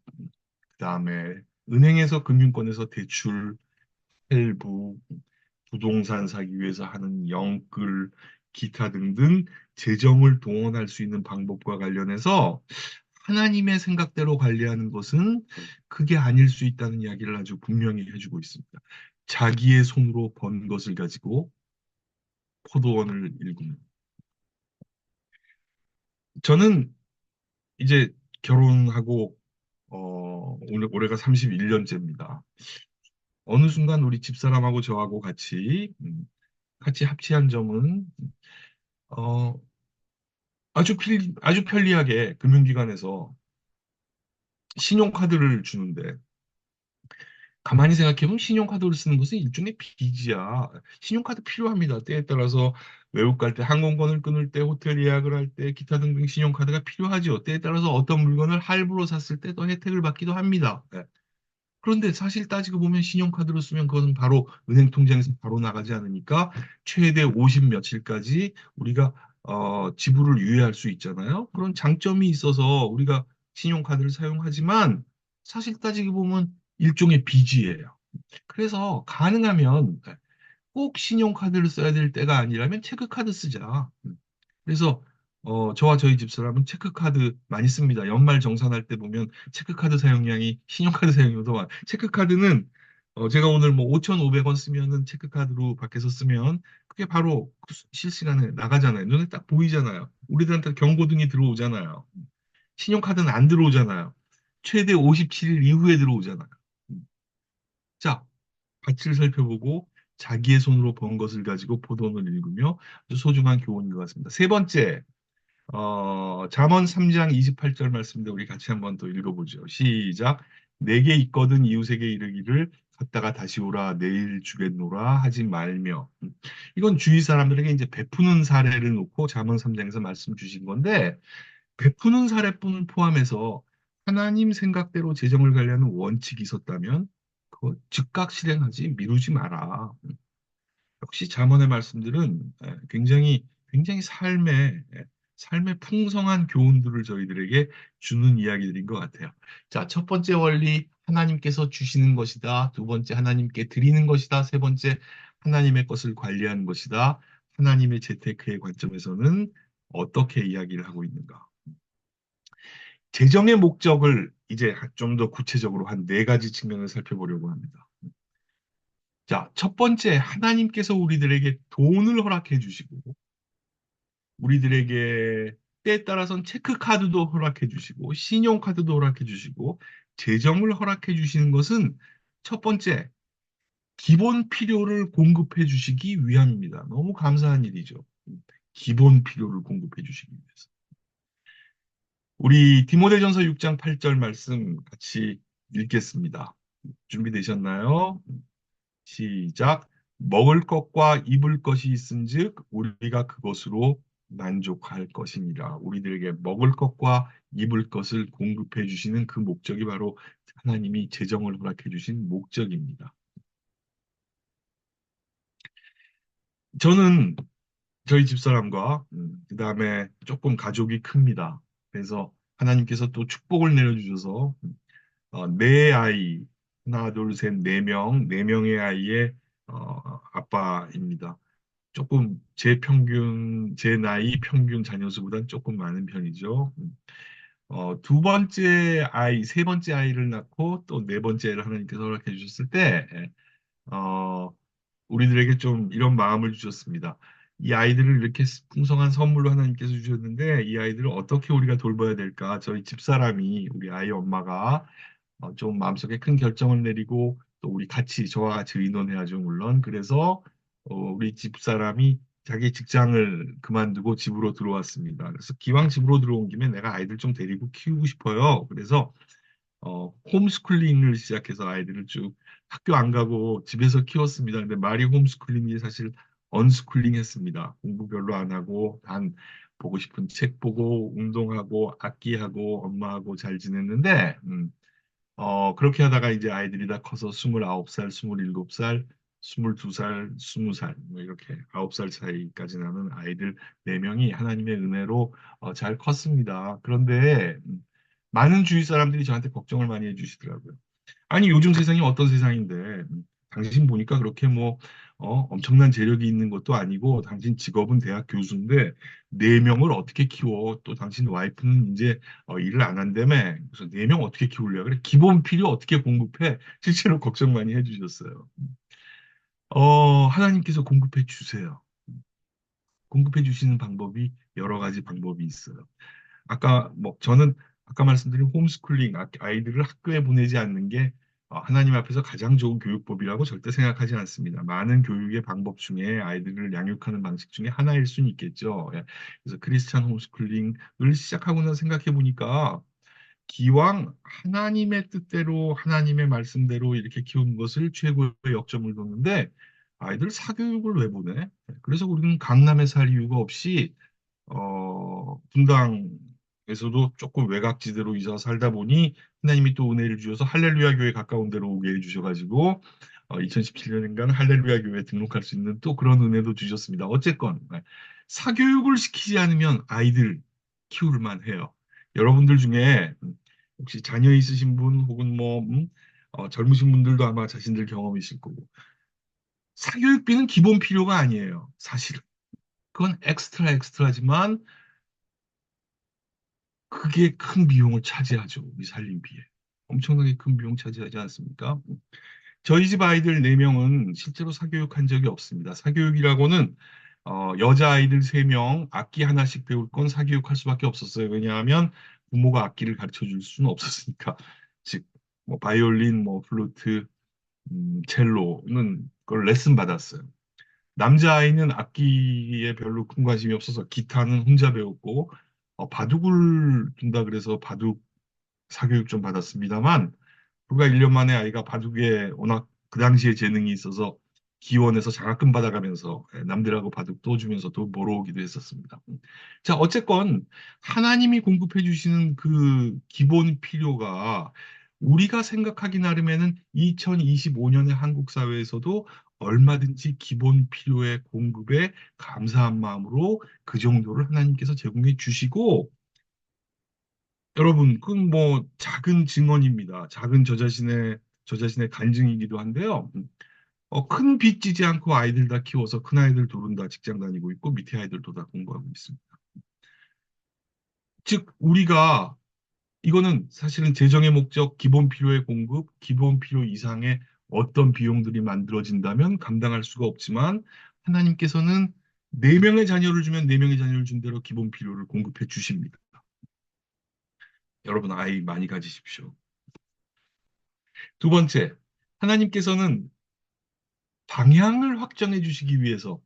그다음에 은행에서 금융권에서 대출, 할부, 부동산 사기 위해서 하는 영끌, 기타 등등 재정을 동원할 수 있는 방법과 관련해서 하나님의 생각대로 관리하는 것은 그게 아닐 수 있다는 이야기를 아주 분명히 해주고 있습니다. 자기의 손으로 번 것을 가지고 포도원을 일구는. 저는 이제 결혼하고 오늘 올해가 31년째입니다. 어느 순간 우리 집사람하고 저하고 같이 합치한 점은 어, 아주 편리하게 금융기관에서 신용카드를 주는데 가만히 생각해보면 신용카드를 쓰는 것은 일종의 빚이야. 신용카드 필요합니다. 때에 따라서 외국 갈 때, 항공권을 끊을 때, 호텔 예약을 할 때, 기타 등등 신용카드가 필요하죠. 때에 따라서 어떤 물건을 할부로 샀을 때 더 혜택을 받기도 합니다. 네. 그런데 사실 따지고 보면 신용카드로 쓰면 그것은 바로 은행 통장에서 바로 나가지 않으니까 최대 50 며칠까지 우리가 지불을 유예할 수 있잖아요. 그런 장점이 있어서 우리가 신용카드를 사용하지만 사실 따지고 보면 일종의 빚이에요. 그래서 가능하면 꼭 신용카드를 써야 될 때가 아니라면 체크카드 쓰자. 그래서 저와 저희 집사람은 체크카드 많이 씁니다. 연말 정산할 때 보면 체크카드 사용량이 신용카드 사용량보다 많아요. 체크카드는 제가 오늘 뭐 5,500원 쓰면은 체크카드로 밖에서 쓰면 그게 바로 그 실시간에 나가잖아요. 눈에 딱 보이잖아요. 우리들한테 경고등이 들어오잖아요. 신용카드는 안 들어오잖아요. 최대 57일 이후에 들어오잖아요. 자, 가치를 살펴보고 자기의 손으로 번 것을 가지고 포도원을 읽으며 아주 소중한 교훈인 것 같습니다. 세 번째, 잠언 3장 28절 말씀인데 우리 같이 한번 또 읽어보죠. 시작. 내게 있거든 이웃에게 이르기를 갔다가 다시 오라 내일 주겠노라 하지 말며. 이건 주위 사람들에게 이제 베푸는 사례를 놓고 잠언 3장에서 말씀 주신 건데 베푸는 사례뿐 포함해서 하나님 생각대로 재정을 관리하는 원칙이 있었다면 그거 즉각 실행하지 미루지 마라. 역시 잠언의 말씀들은 굉장히 삶의 풍성한 교훈들을 저희들에게 주는 이야기들인 것 같아요. 자, 첫 번째 원리 하나님께서 주시는 것이다. 두 번째 하나님께 드리는 것이다. 세 번째 하나님의 것을 관리하는 것이다. 하나님의 재테크의 관점에서는 어떻게 이야기를 하고 있는가? 재정의 목적을 이제 좀 더 구체적으로 한 네 가지 측면을 살펴보려고 합니다. 자, 첫 번째, 하나님께서 우리들에게 돈을 허락해 주시고, 우리들에게 때에 따라서는 체크카드도 허락해 주시고, 신용카드도 허락해 주시고, 재정을 허락해 주시는 것은 첫 번째, 기본 필요를 공급해 주시기 위함입니다. 너무 감사한 일이죠. 기본 필요를 공급해 주시기 위해서. 우리 디모데전서 6장 8절 말씀 같이 읽겠습니다. 준비되셨나요? 시작. 먹을 것과 입을 것이 있은즉 우리가 그것으로 만족할 것이니라. 우리들에게 먹을 것과 입을 것을 공급해 주시는 그 목적이 바로 하나님이 재정을 허락해 주신 목적입니다. 저는 저희 집사람과 그다음에 조금 가족이 큽니다. 그래서 하나님께서 또 축복을 내려주셔서 네 아이, 하나, 둘, 셋, 네 명, 네 명의 아이의 아빠입니다. 조금 제 나이 평균 자녀수보다는 조금 많은 편이죠. 두 번째 아이, 세 번째 아이를 낳고 또 네 번째 아이를 하나님께서 허락해 주셨을 때, 어, 우리들에게 좀 이런 마음을 주셨습니다. 이 아이들을 이렇게 풍성한 선물로 하나님께서 주셨는데, 이 아이들을 어떻게 우리가 돌봐야 될까? 저희 집사람이, 우리 아이 엄마가 좀 마음속에 큰 결정을 내리고 또 우리 같이 저와 같이 의논해야죠 물론 그래서 우리 집사람이 자기 직장을 그만두고 집으로 들어왔습니다. 그래서 기왕 집으로 들어온 김에 내가 아이들 좀 데리고 키우고 싶어요. 그래서 홈스쿨링을 시작해서 아이들을 쭉 학교 안 가고 집에서 키웠습니다. 근데 말이 홈스쿨링이 사실 언스쿨링 했습니다. 공부 별로 안 하고 단 보고 싶은 책 보고 운동하고 악기하고 엄마하고 잘 지냈는데 그렇게 하다가 이제 아이들이 다 커서 29살, 27살, 22살, 20살, 뭐 이렇게 9살 사이까지 나는 아이들 4명이 하나님의 은혜로 잘 컸습니다. 그런데 많은 주위 사람들이 저한테 걱정을 많이 해주시더라고요. 아니, 요즘 세상이 어떤 세상인데, 당신 보니까 그렇게 뭐, 엄청난 재력이 있는 것도 아니고, 당신 직업은 대학 교수인데, 네 명을 어떻게 키워? 또 당신 와이프는 이제 일을 안 한다며. 그래서 네 명 어떻게 키우려? 그래, 기본 필요 어떻게 공급해? 실제로 걱정 많이 해주셨어요. 하나님께서 공급해 주세요. 공급해 주시는 방법이 여러 가지 방법이 있어요. 저는 아까 말씀드린 홈스쿨링 아이들을 학교에 보내지 않는 게 하나님 앞에서 가장 좋은 교육법이라고 절대 생각하지 않습니다. 많은 교육의 방법 중에 아이들을 양육하는 방식 중에 하나일 수는 있겠죠. 예. 그래서 크리스찬 홈스쿨링을 시작하고 나 생각해 보니까 기왕 하나님의 뜻대로 하나님의 말씀대로 이렇게 키우는 것을 최고의 역점을 뒀는데 아이들 사교육을 왜 보내? 그래서 우리는 강남에 살 이유가 없이 분당에서도 조금 외곽지대로 이사 살다 보니 하나님이 또 은혜를 주셔서 할렐루야 교회 가까운 데로 오게 해주셔가지고 2017년인가는 할렐루야 교회에 등록할 수 있는 또 그런 은혜도 주셨습니다. 어쨌건 사교육을 시키지 않으면 아이들 키울만 해요. 여러분들 중에 혹시 자녀 있으신 분 혹은 뭐 젊으신 분들도 아마 자신들 경험이실 거고 사교육비는 기본 필요가 아니에요. 사실은. 그건 엑스트라지만 그게 큰 비용을 차지하죠. 우리 살림비에. 엄청나게 큰 비용 차지하지 않습니까? 저희 집 아이들 4명은 실제로 사교육한 적이 없습니다. 사교육이라고는 여자아이들 3명 악기 하나씩 배울 건 사교육할 수밖에 없었어요. 왜냐하면 부모가 악기를 가르쳐 줄 수는 없었으니까. 즉, 뭐 바이올린, 뭐 플루트, 첼로는 그걸 레슨 받았어요. 남자아이는 악기에 별로 큰 관심이 없어서 기타는 혼자 배웠고, 바둑을 둔다 그래서 바둑 사교육 좀 받았습니다만, 불과 1년 만에 아이가 바둑에 워낙 그 당시에 재능이 있어서 기원에서 장학금 받아가면서 남들하고 바둑 떠주면서 돈 벌어오기도 했었습니다. 자, 어쨌건 하나님이 공급해 주시는 그 기본 필요가 우리가 생각하기 나름에는 2025년의 한국 사회에서도 얼마든지 기본 필요의 공급에 감사한 마음으로 그 정도를 하나님께서 제공해 주시고 여러분, 그건 뭐 작은 증언입니다. 작은 저 자신의 간증이기도 한데요. 큰 빚 지지 않고 아이들 다 키워서 큰 아이들 둘은 다 직장 다니고 있고 밑에 아이들도 다 공부하고 있습니다. 즉, 우리가 이거는 사실은 재정의 목적, 기본 필요의 공급, 기본 필요 이상의 어떤 비용들이 만들어진다면 감당할 수가 없지만 하나님께서는 네명의 자녀를 주면 네명의 자녀를 준 대로 기본 필요를 공급해 주십니다. 여러분 아이 많이 가지십시오. 두 번째, 하나님께서는 방향을 확정해 주시기 위해서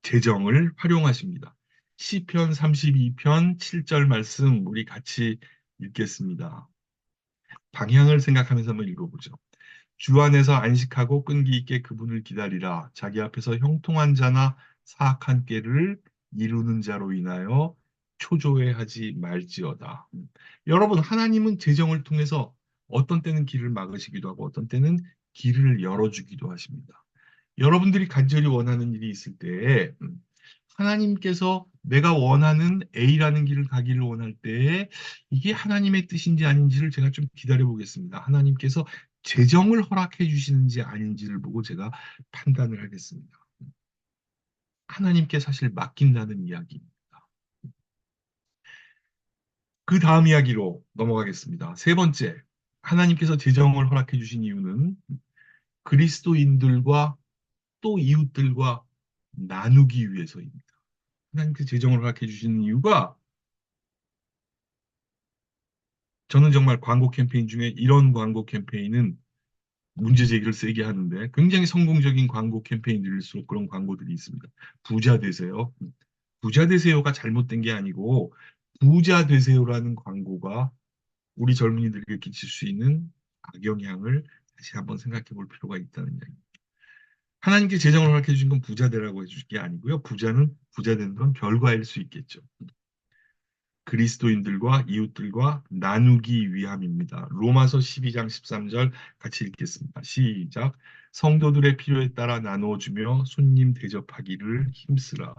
재정을 활용하십니다. 시편 32편 7절 말씀 우리 같이 읽겠습니다. 방향을 생각하면서 한번 읽어보죠. 주 안에서 안식하고 끈기 있게 그분을 기다리라. 자기 앞에서 형통한 자나 사악한 꾀를 이루는 자로 인하여 초조해하지 말지어다. 여러분, 하나님은 재정을 통해서 어떤 때는 길을 막으시기도 하고 어떤 때는 길을 열어주기도 하십니다. 여러분들이 간절히 원하는 일이 있을 때에 하나님께서 내가 원하는 A라는 길을 가기를 원할 때에 이게 하나님의 뜻인지 아닌지를 제가 좀 기다려 보겠습니다. 하나님께서 재정을 허락해 주시는지 아닌지를 보고 제가 판단을 하겠습니다. 하나님께 사실 맡긴다는 이야기입니다. 그 다음 이야기로 넘어가겠습니다. 세 번째, 하나님께서 재정을 허락해 주신 이유는 그리스도인들과 또 이웃들과 나누기 위해서입니다. 하나님께서 재정을 허락해 주시는 이유가 저는 정말 광고 캠페인 중에 이런 광고 캠페인은 문제 제기를 세게 하는데 굉장히 성공적인 광고 캠페인들일수록 그런 광고들이 있습니다. 부자 되세요. 부자 되세요가 잘못된 게 아니고 부자 되세요라는 광고가 우리 젊은이들에게 끼칠 수 있는 악영향을 다시 한번 생각해 볼 필요가 있다는 이야기. 하나님께 재정을 허락해 주신 건 부자 되라고 해주실 게 아니고요. 부자는 부자 되는 건 결과일 수 있겠죠. 그리스도인들과 이웃들과 나누기 위함입니다. 로마서 12장 13절 같이 읽겠습니다. 시작. 성도들의 필요에 따라 나누어주며 손님 대접하기를 힘쓰라.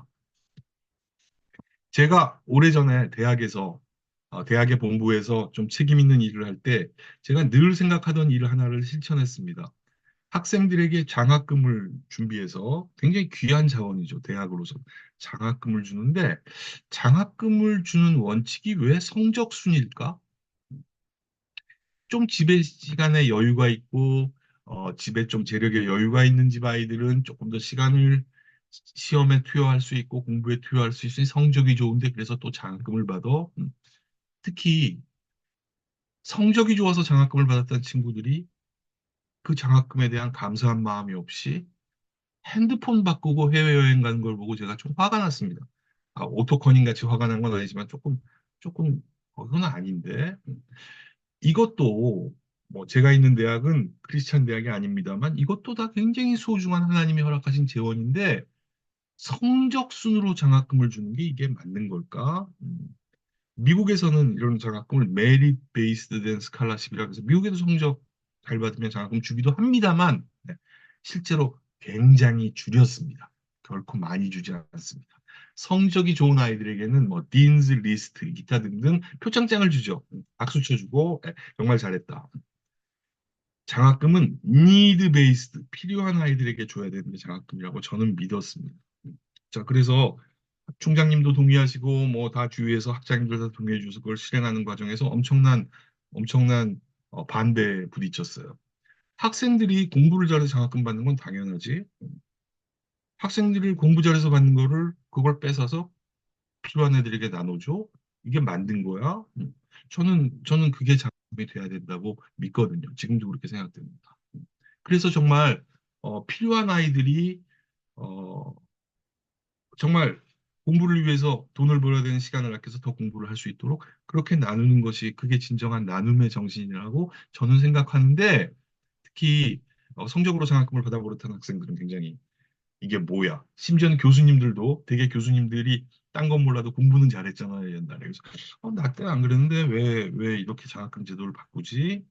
제가 오래전에 대학의 본부에서 좀 책임 있는 일을 할 때 제가 늘 생각하던 일 하나를 실천했습니다. 학생들에게 장학금을 준비해서 굉장히 귀한 자원이죠. 대학으로서 장학금을 주는데 장학금을 주는 원칙이 왜 성적순일까? 좀 집에 시간에 여유가 있고 집에 좀 재력에 여유가 있는 집 아이들은 조금 더 시간을 시험에 투여할 수 있고 공부에 투여할 수 있으니 성적이 좋은데 그래서 또 장학금을 받아. 특히 성적이 좋아서 장학금을 받았던 친구들이 그 장학금에 대한 감사한 마음이 없이 핸드폰 바꾸고 해외여행 가는 걸 보고 제가 좀 화가 났습니다. 오토커닝 같이 화가 난 건 아니지만 조금, 그건 아닌데. 이것도, 뭐, 제가 있는 대학은 크리스찬 대학이 아닙니다만, 이것도 다 굉장히 소중한 하나님이 허락하신 재원인데, 성적 순으로 장학금을 주는 게 이게 맞는 걸까? 미국에서는 이런 장학금을 메리트 베이스드 된 스칼라십이라고 해서 미국에도 성적 잘 받으면 장학금 주기도 합니다만 네, 실제로 굉장히 줄였습니다. 결코 많이 주지 않습니다. 성적이 좋은 아이들에게는 뭐 딘즈 리스트, 기타 등등 표창장을 주죠. 박수 쳐주고 네, 정말 잘했다. 장학금은 니드 베이스드, 필요한 아이들에게 줘야 되는 장학금이라고 저는 믿었습니다. 자, 그래서 총장님도 동의하시고 뭐 다 주위에서 학장님들 다 동의해 주셔서 그걸 실행하는 과정에서 엄청난 반대에 부딪혔어요. 학생들이 공부를 잘해서 장학금 받는 건 당연하지. 학생들이 공부 잘해서 받는 거를 그걸 뺏어서 필요한 애들에게 나눠줘. 이게 만든 거야. 저는 그게 장학금이 돼야 된다고 믿거든요. 지금도 그렇게 생각됩니다. 그래서 정말 필요한 아이들이 어, 정말 공부를 위해서 돈을 벌어야 되는 시간을 아껴서 더 공부를 할 수 있도록 그렇게 나누는 것이 그게 진정한 나눔의 정신이라고 저는 생각하는데 특히 성적으로 장학금을 받아 버릇한 학생들은 굉장히 이게 뭐야? 심지어는 교수님들도 되게 교수님들이 딴 건 몰라도 공부는 잘했잖아요 옛날에. 그래서 나 때는 안 그랬는데 왜 이렇게 장학금 제도를 바꾸지?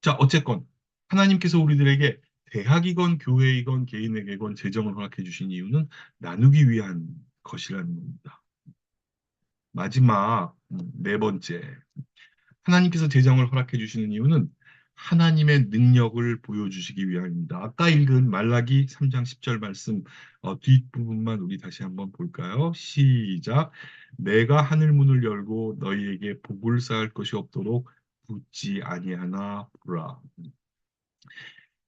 자, 어쨌건 하나님께서 우리들에게 대학이건 교회이건 개인에게건 재정을 허락해 주신 이유는 나누기 위한 것이라는 겁니다. 마지막 네 번째, 하나님께서 재정을 허락해 주시는 이유는 하나님의 능력을 보여주시기 위함입니다. 아까 읽은 말라기 3장 10절 말씀 뒷부분만 우리 다시 한번 볼까요? 시작. 내가 하늘 문을 열고 너희에게 복을 쌓을 것이 없도록 붙지 아니하나 보라.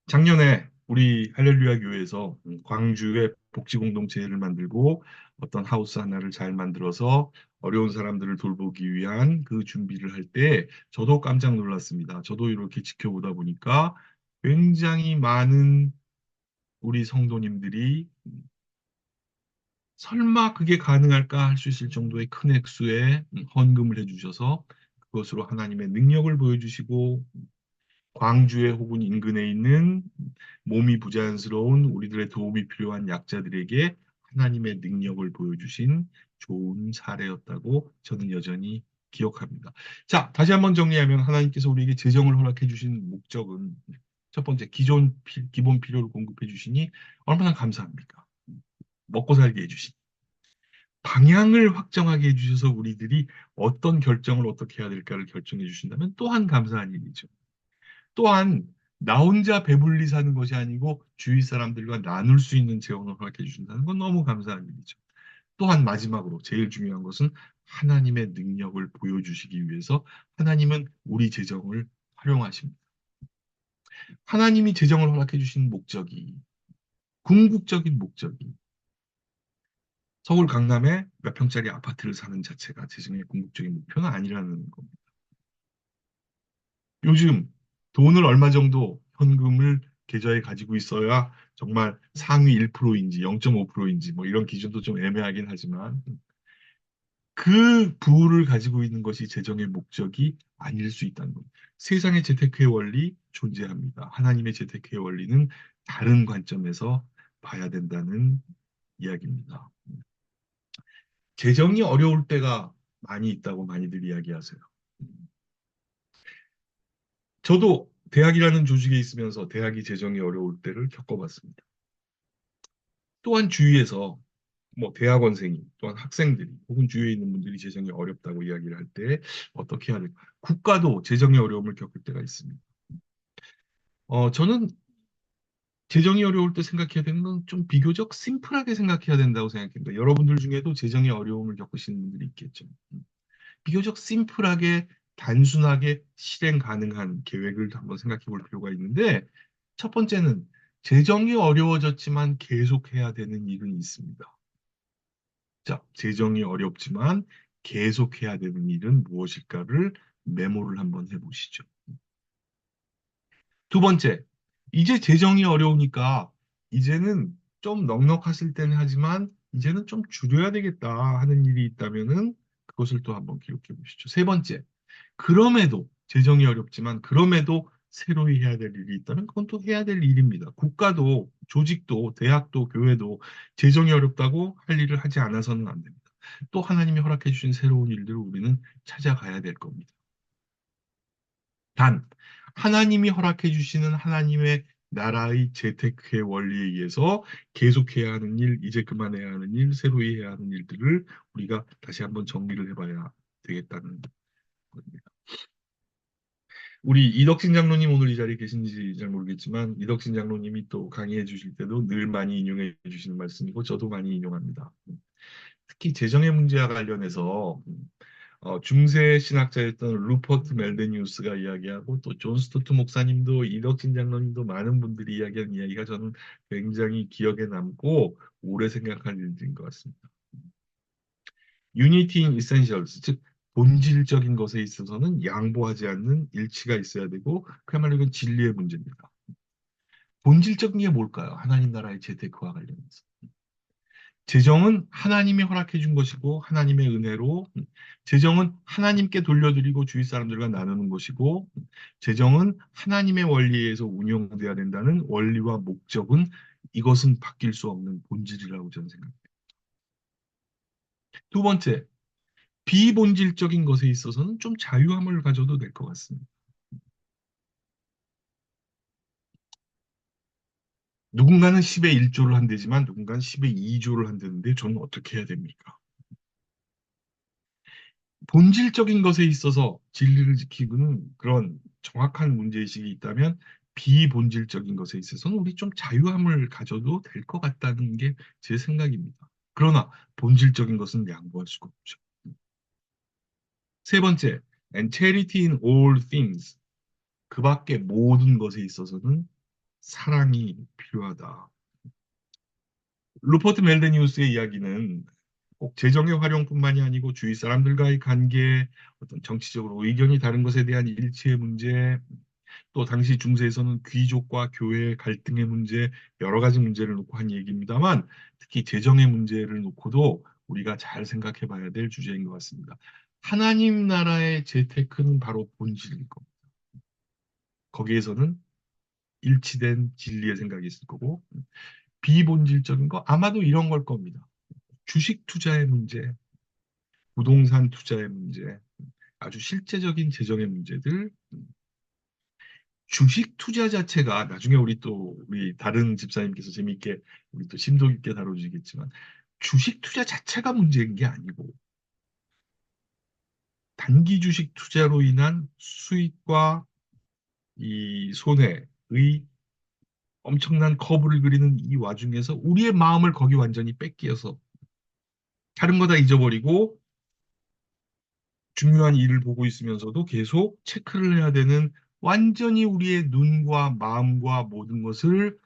작년에 우리 할렐루야 교회에서 광주에 복지 공동체를 만들고 어떤 하우스 하나를 잘 만들어서 어려운 사람들을 돌보기 위한 그 준비를 할 때 저도 깜짝 놀랐습니다. 저도 이렇게 지켜보다 보니까 굉장히 많은 우리 성도님들이 설마 그게 가능할까 할 수 있을 정도의 큰 액수의 헌금을 해주셔서 그것으로 하나님의 능력을 보여주시고 광주에 혹은 인근에 있는 몸이 부자연스러운 우리들의 도움이 필요한 약자들에게 하나님의 능력을 보여주신 좋은 사례였다고 저는 여전히 기억합니다. 자, 다시 한번 정리하면 하나님께서 우리에게 재정을 허락해 주신 목적은 첫 번째, 기본 필요를 공급해 주시니 얼마나 감사합니까? 먹고 살게 해주시니. 방향을 확정하게 해주셔서 우리들이 어떤 결정을 어떻게 해야 될까를 결정해 주신다면 또한 감사한 일이죠. 또한 나 혼자 배불리 사는 것이 아니고 주위 사람들과 나눌 수 있는 재원을 허락해 주신다는 건 너무 감사한 일이죠. 또한 마지막으로 제일 중요한 것은 하나님의 능력을 보여주시기 위해서 하나님은 우리 재정을 활용하십니다. 하나님이 재정을 허락해 주신 목적이 궁극적인 목적이 서울 강남에 몇 평짜리 아파트를 사는 자체가 재정의 궁극적인 목표는 아니라는 겁니다. 요즘 돈을 얼마 정도 현금을 계좌에 가지고 있어야 정말 상위 1%인지 0.5%인지 뭐 이런 기준도 좀 애매하긴 하지만 그 부를 가지고 있는 것이 재정의 목적이 아닐 수 있다는 겁니다. 세상의 재테크의 원리 존재합니다. 하나님의 재테크의 원리는 다른 관점에서 봐야 된다는 이야기입니다. 재정이 어려울 때가 많이 있다고 많이들 이야기하세요. 저도 대학이라는 조직에 있으면서 대학이 재정이 어려울 때를 겪어봤습니다. 또한 주위에서 뭐 대학원생이 또한 학생들이 혹은 주위에 있는 분들이 재정이 어렵다고 이야기를 할 때 어떻게 해야 될까? 국가도 재정의 어려움을 겪을 때가 있습니다. 저는 재정이 어려울 때 생각해야 되는 건 좀 비교적 심플하게 생각해야 된다고 생각합니다. 여러분들 중에도 재정의 어려움을 겪으시는 분들이 있겠죠. 비교적 심플하게 단순하게 실행 가능한 계획을 한번 생각해 볼 필요가 있는데 첫 번째는 재정이 어려워졌지만 계속해야 되는 일은 있습니다. 자, 재정이 어렵지만 계속해야 되는 일은 무엇일까를 메모를 한번 해보시죠. 두 번째, 이제 재정이 어려우니까 이제는 좀 넉넉하실 때는 하지만 이제는 좀 줄여야 되겠다 하는 일이 있다면은 그것을 또 한번 기록해 보시죠. 세 번째, 그럼에도 재정이 어렵지만 그럼에도 새로이 해야 될 일이 있다면 그건 또 해야 될 일입니다. 국가도 조직도 대학도 교회도 재정이 어렵다고 할 일을 하지 않아서는 안 됩니다. 또 하나님이 허락해 주신 새로운 일들을 우리는 찾아가야 될 겁니다. 단 하나님이 허락해 주시는 하나님의 나라의 재테크의 원리에 의해서 계속해야 하는 일, 이제 그만해야 하는 일, 새로이 해야 하는 일들을 우리가 다시 한번 정리를 해봐야 되겠다는 겁니다. 우리 이덕진 장로님 오늘 이 자리에 계신지 잘 모르겠지만 이덕진 장로님이 또 강의해 주실 때도 늘 많이 인용해 주시는 말씀이고 저도 많이 인용합니다. 특히 재정의 문제와 관련해서 중세 신학자였던 루퍼트 멜데니우스가 이야기하고 또 존 스토트 목사님도 이덕진 장로님도 많은 분들이 이야기한 이야기가 저는 굉장히 기억에 남고 오래 생각할 일들인 것 같습니다. Unity in Essentials, 즉 본질적인 것에 있어서는 양보하지 않는 일치가 있어야 되고 그야말로 이건 진리의 문제입니다. 본질적인 게 뭘까요? 하나님 나라의 재테크와 관련해서. 재정은 하나님이 허락해 준 것이고 하나님의 은혜로 재정은 하나님께 돌려드리고 주위 사람들과 나누는 것이고 재정은 하나님의 원리에 의해서 운영돼야 된다는 원리와 목적은 이것은 바뀔 수 없는 본질이라고 저는 생각합니다. 두 번째, 비본질적인 것에 있어서는 좀 자유함을 가져도 될 것 같습니다. 누군가는 10의 1조를 한대지만 누군가는 10의 2조를 한다는데 저는 어떻게 해야 됩니까? 본질적인 것에 있어서 진리를 지키는 그런 정확한 문제의식이 있다면 비본질적인 것에 있어서는 우리 좀 자유함을 가져도 될 것 같다는 게 제 생각입니다. 그러나 본질적인 것은 양보할 수가 없죠. 세 번째, and charity in all things. 그 밖에 모든 것에 있어서는 사랑이 필요하다. 루퍼트 멜데니우스의 이야기는 꼭 재정의 활용뿐만이 아니고 주위 사람들과의 관계, 어떤 정치적으로 의견이 다른 것에 대한 일치의 문제, 또 당시 중세에서는 귀족과 교회의 갈등의 문제, 여러 가지 문제를 놓고 한 얘기입니다만 특히 재정의 문제를 놓고도 우리가 잘 생각해 봐야 될 주제인 것 같습니다. 하나님 나라의 재테크는 바로 본질일 겁니다. 거기에서는 일치된 진리의 생각이 있을 거고, 비본질적인 거 아마도 이런 걸 겁니다. 주식 투자의 문제, 부동산 투자의 문제, 아주 실제적인 재정의 문제들, 주식 투자 자체가 나중에 우리 다른 집사님께서 재미있게 우리 또 심도 깊게 다뤄주시겠지만 주식 투자 자체가 문제인 게 아니고 단기 주식 투자로 인한 수익과 이 손해의 엄청난 커브를 그리는 이 와중에서 우리의 마음을 거기 완전히 뺏기어서 다른 거 다 잊어버리고 중요한 일을 보고 있으면서도 계속 체크를 해야 되는 완전히 우리의 눈과 마음과 모든 것을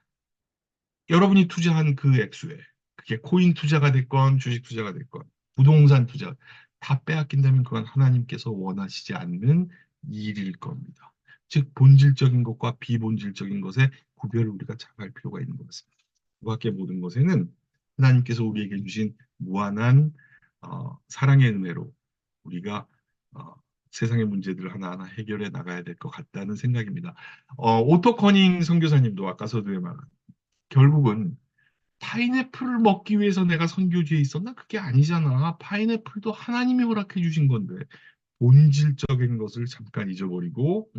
여러분이 투자한 그 액수에 그게 코인 투자가 됐건 주식 투자가 됐건 부동산 투자 다 빼앗긴다면 그건 하나님께서 원하시지 않는 일일 겁니다. 즉 본질적인 것과 비본질적인 것의 구별을 우리가 잘 할 필요가 있는 것 같습니다. 그 밖의 모든 것에는 하나님께서 우리에게 주신 무한한 사랑의 은혜로 우리가 어, 세상의 문제들을 하나하나 해결해 나가야 될 것 같다는 생각입니다. 오토 커닝 선교사님도 아까 서두에 말한 결국은 파인애플을 먹기 위해서 내가 선교지에 있었나? 그게 아니잖아. 파인애플도 하나님이 허락해 주신 건데 본질적인 것을 잠깐 잊어버리고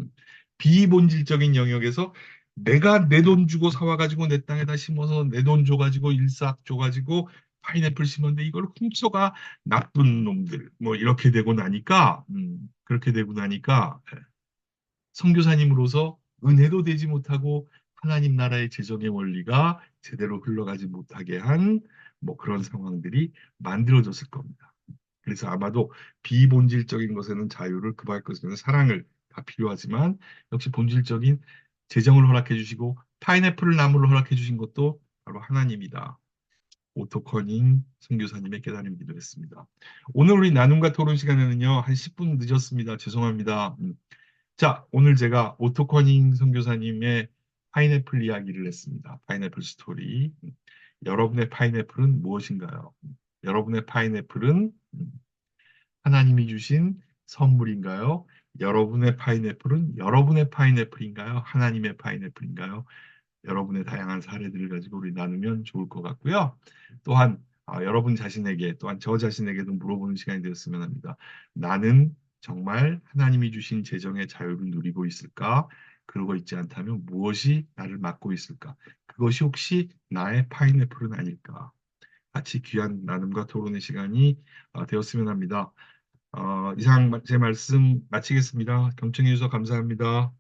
비본질적인 영역에서 내가 내 돈 주고 사와가지고 내 땅에다 심어서 내 돈 줘가지고 일삭 줘가지고 파인애플 심었는데 이걸 훔쳐가 나쁜 놈들 뭐 이렇게 되고 나니까 그렇게 되고 나니까 선교사님으로서 은혜도 되지 못하고 하나님 나라의 재정의 원리가 제대로 흘러가지 못하게 한 뭐 그런 상황들이 만들어졌을 겁니다. 그래서 아마도 비본질적인 것에는 자유를 급할 것에는 사랑을 다 필요하지만 역시 본질적인 재정을 허락해 주시고 파인애플 나무를 허락해 주신 것도 바로 하나님이다. 오토커닝 선교사님의 깨달음 기도했습니다. 오늘 우리 나눔과 토론 시간에는요, 한 10분 늦었습니다. 죄송합니다. 자, 오늘 제가 오토커닝 선교사님의 파인애플 이야기를 했습니다. 파인애플 스토리. 여러분의 파인애플은 무엇인가요? 여러분의 파인애플은 하나님이 주신 선물인가요? 여러분의 파인애플은 여러분의 파인애플인가요? 하나님의 파인애플인가요? 여러분의 다양한 사례들을 가지고 우리 나누면 좋을 것 같고요. 또한 여러분 자신에게 또한 저 자신에게도 물어보는 시간이 되었으면 합니다. 나는 정말 하나님이 주신 재정의 자유를 누리고 있을까? 그러고 있지 않다면 무엇이 나를 막고 있을까? 그것이 혹시 나의 파인애플은 아닐까? 같이 귀한 나눔과 토론의 시간이 되었으면 합니다. 이상 제 말씀 마치겠습니다. 경청해 주셔서 감사합니다.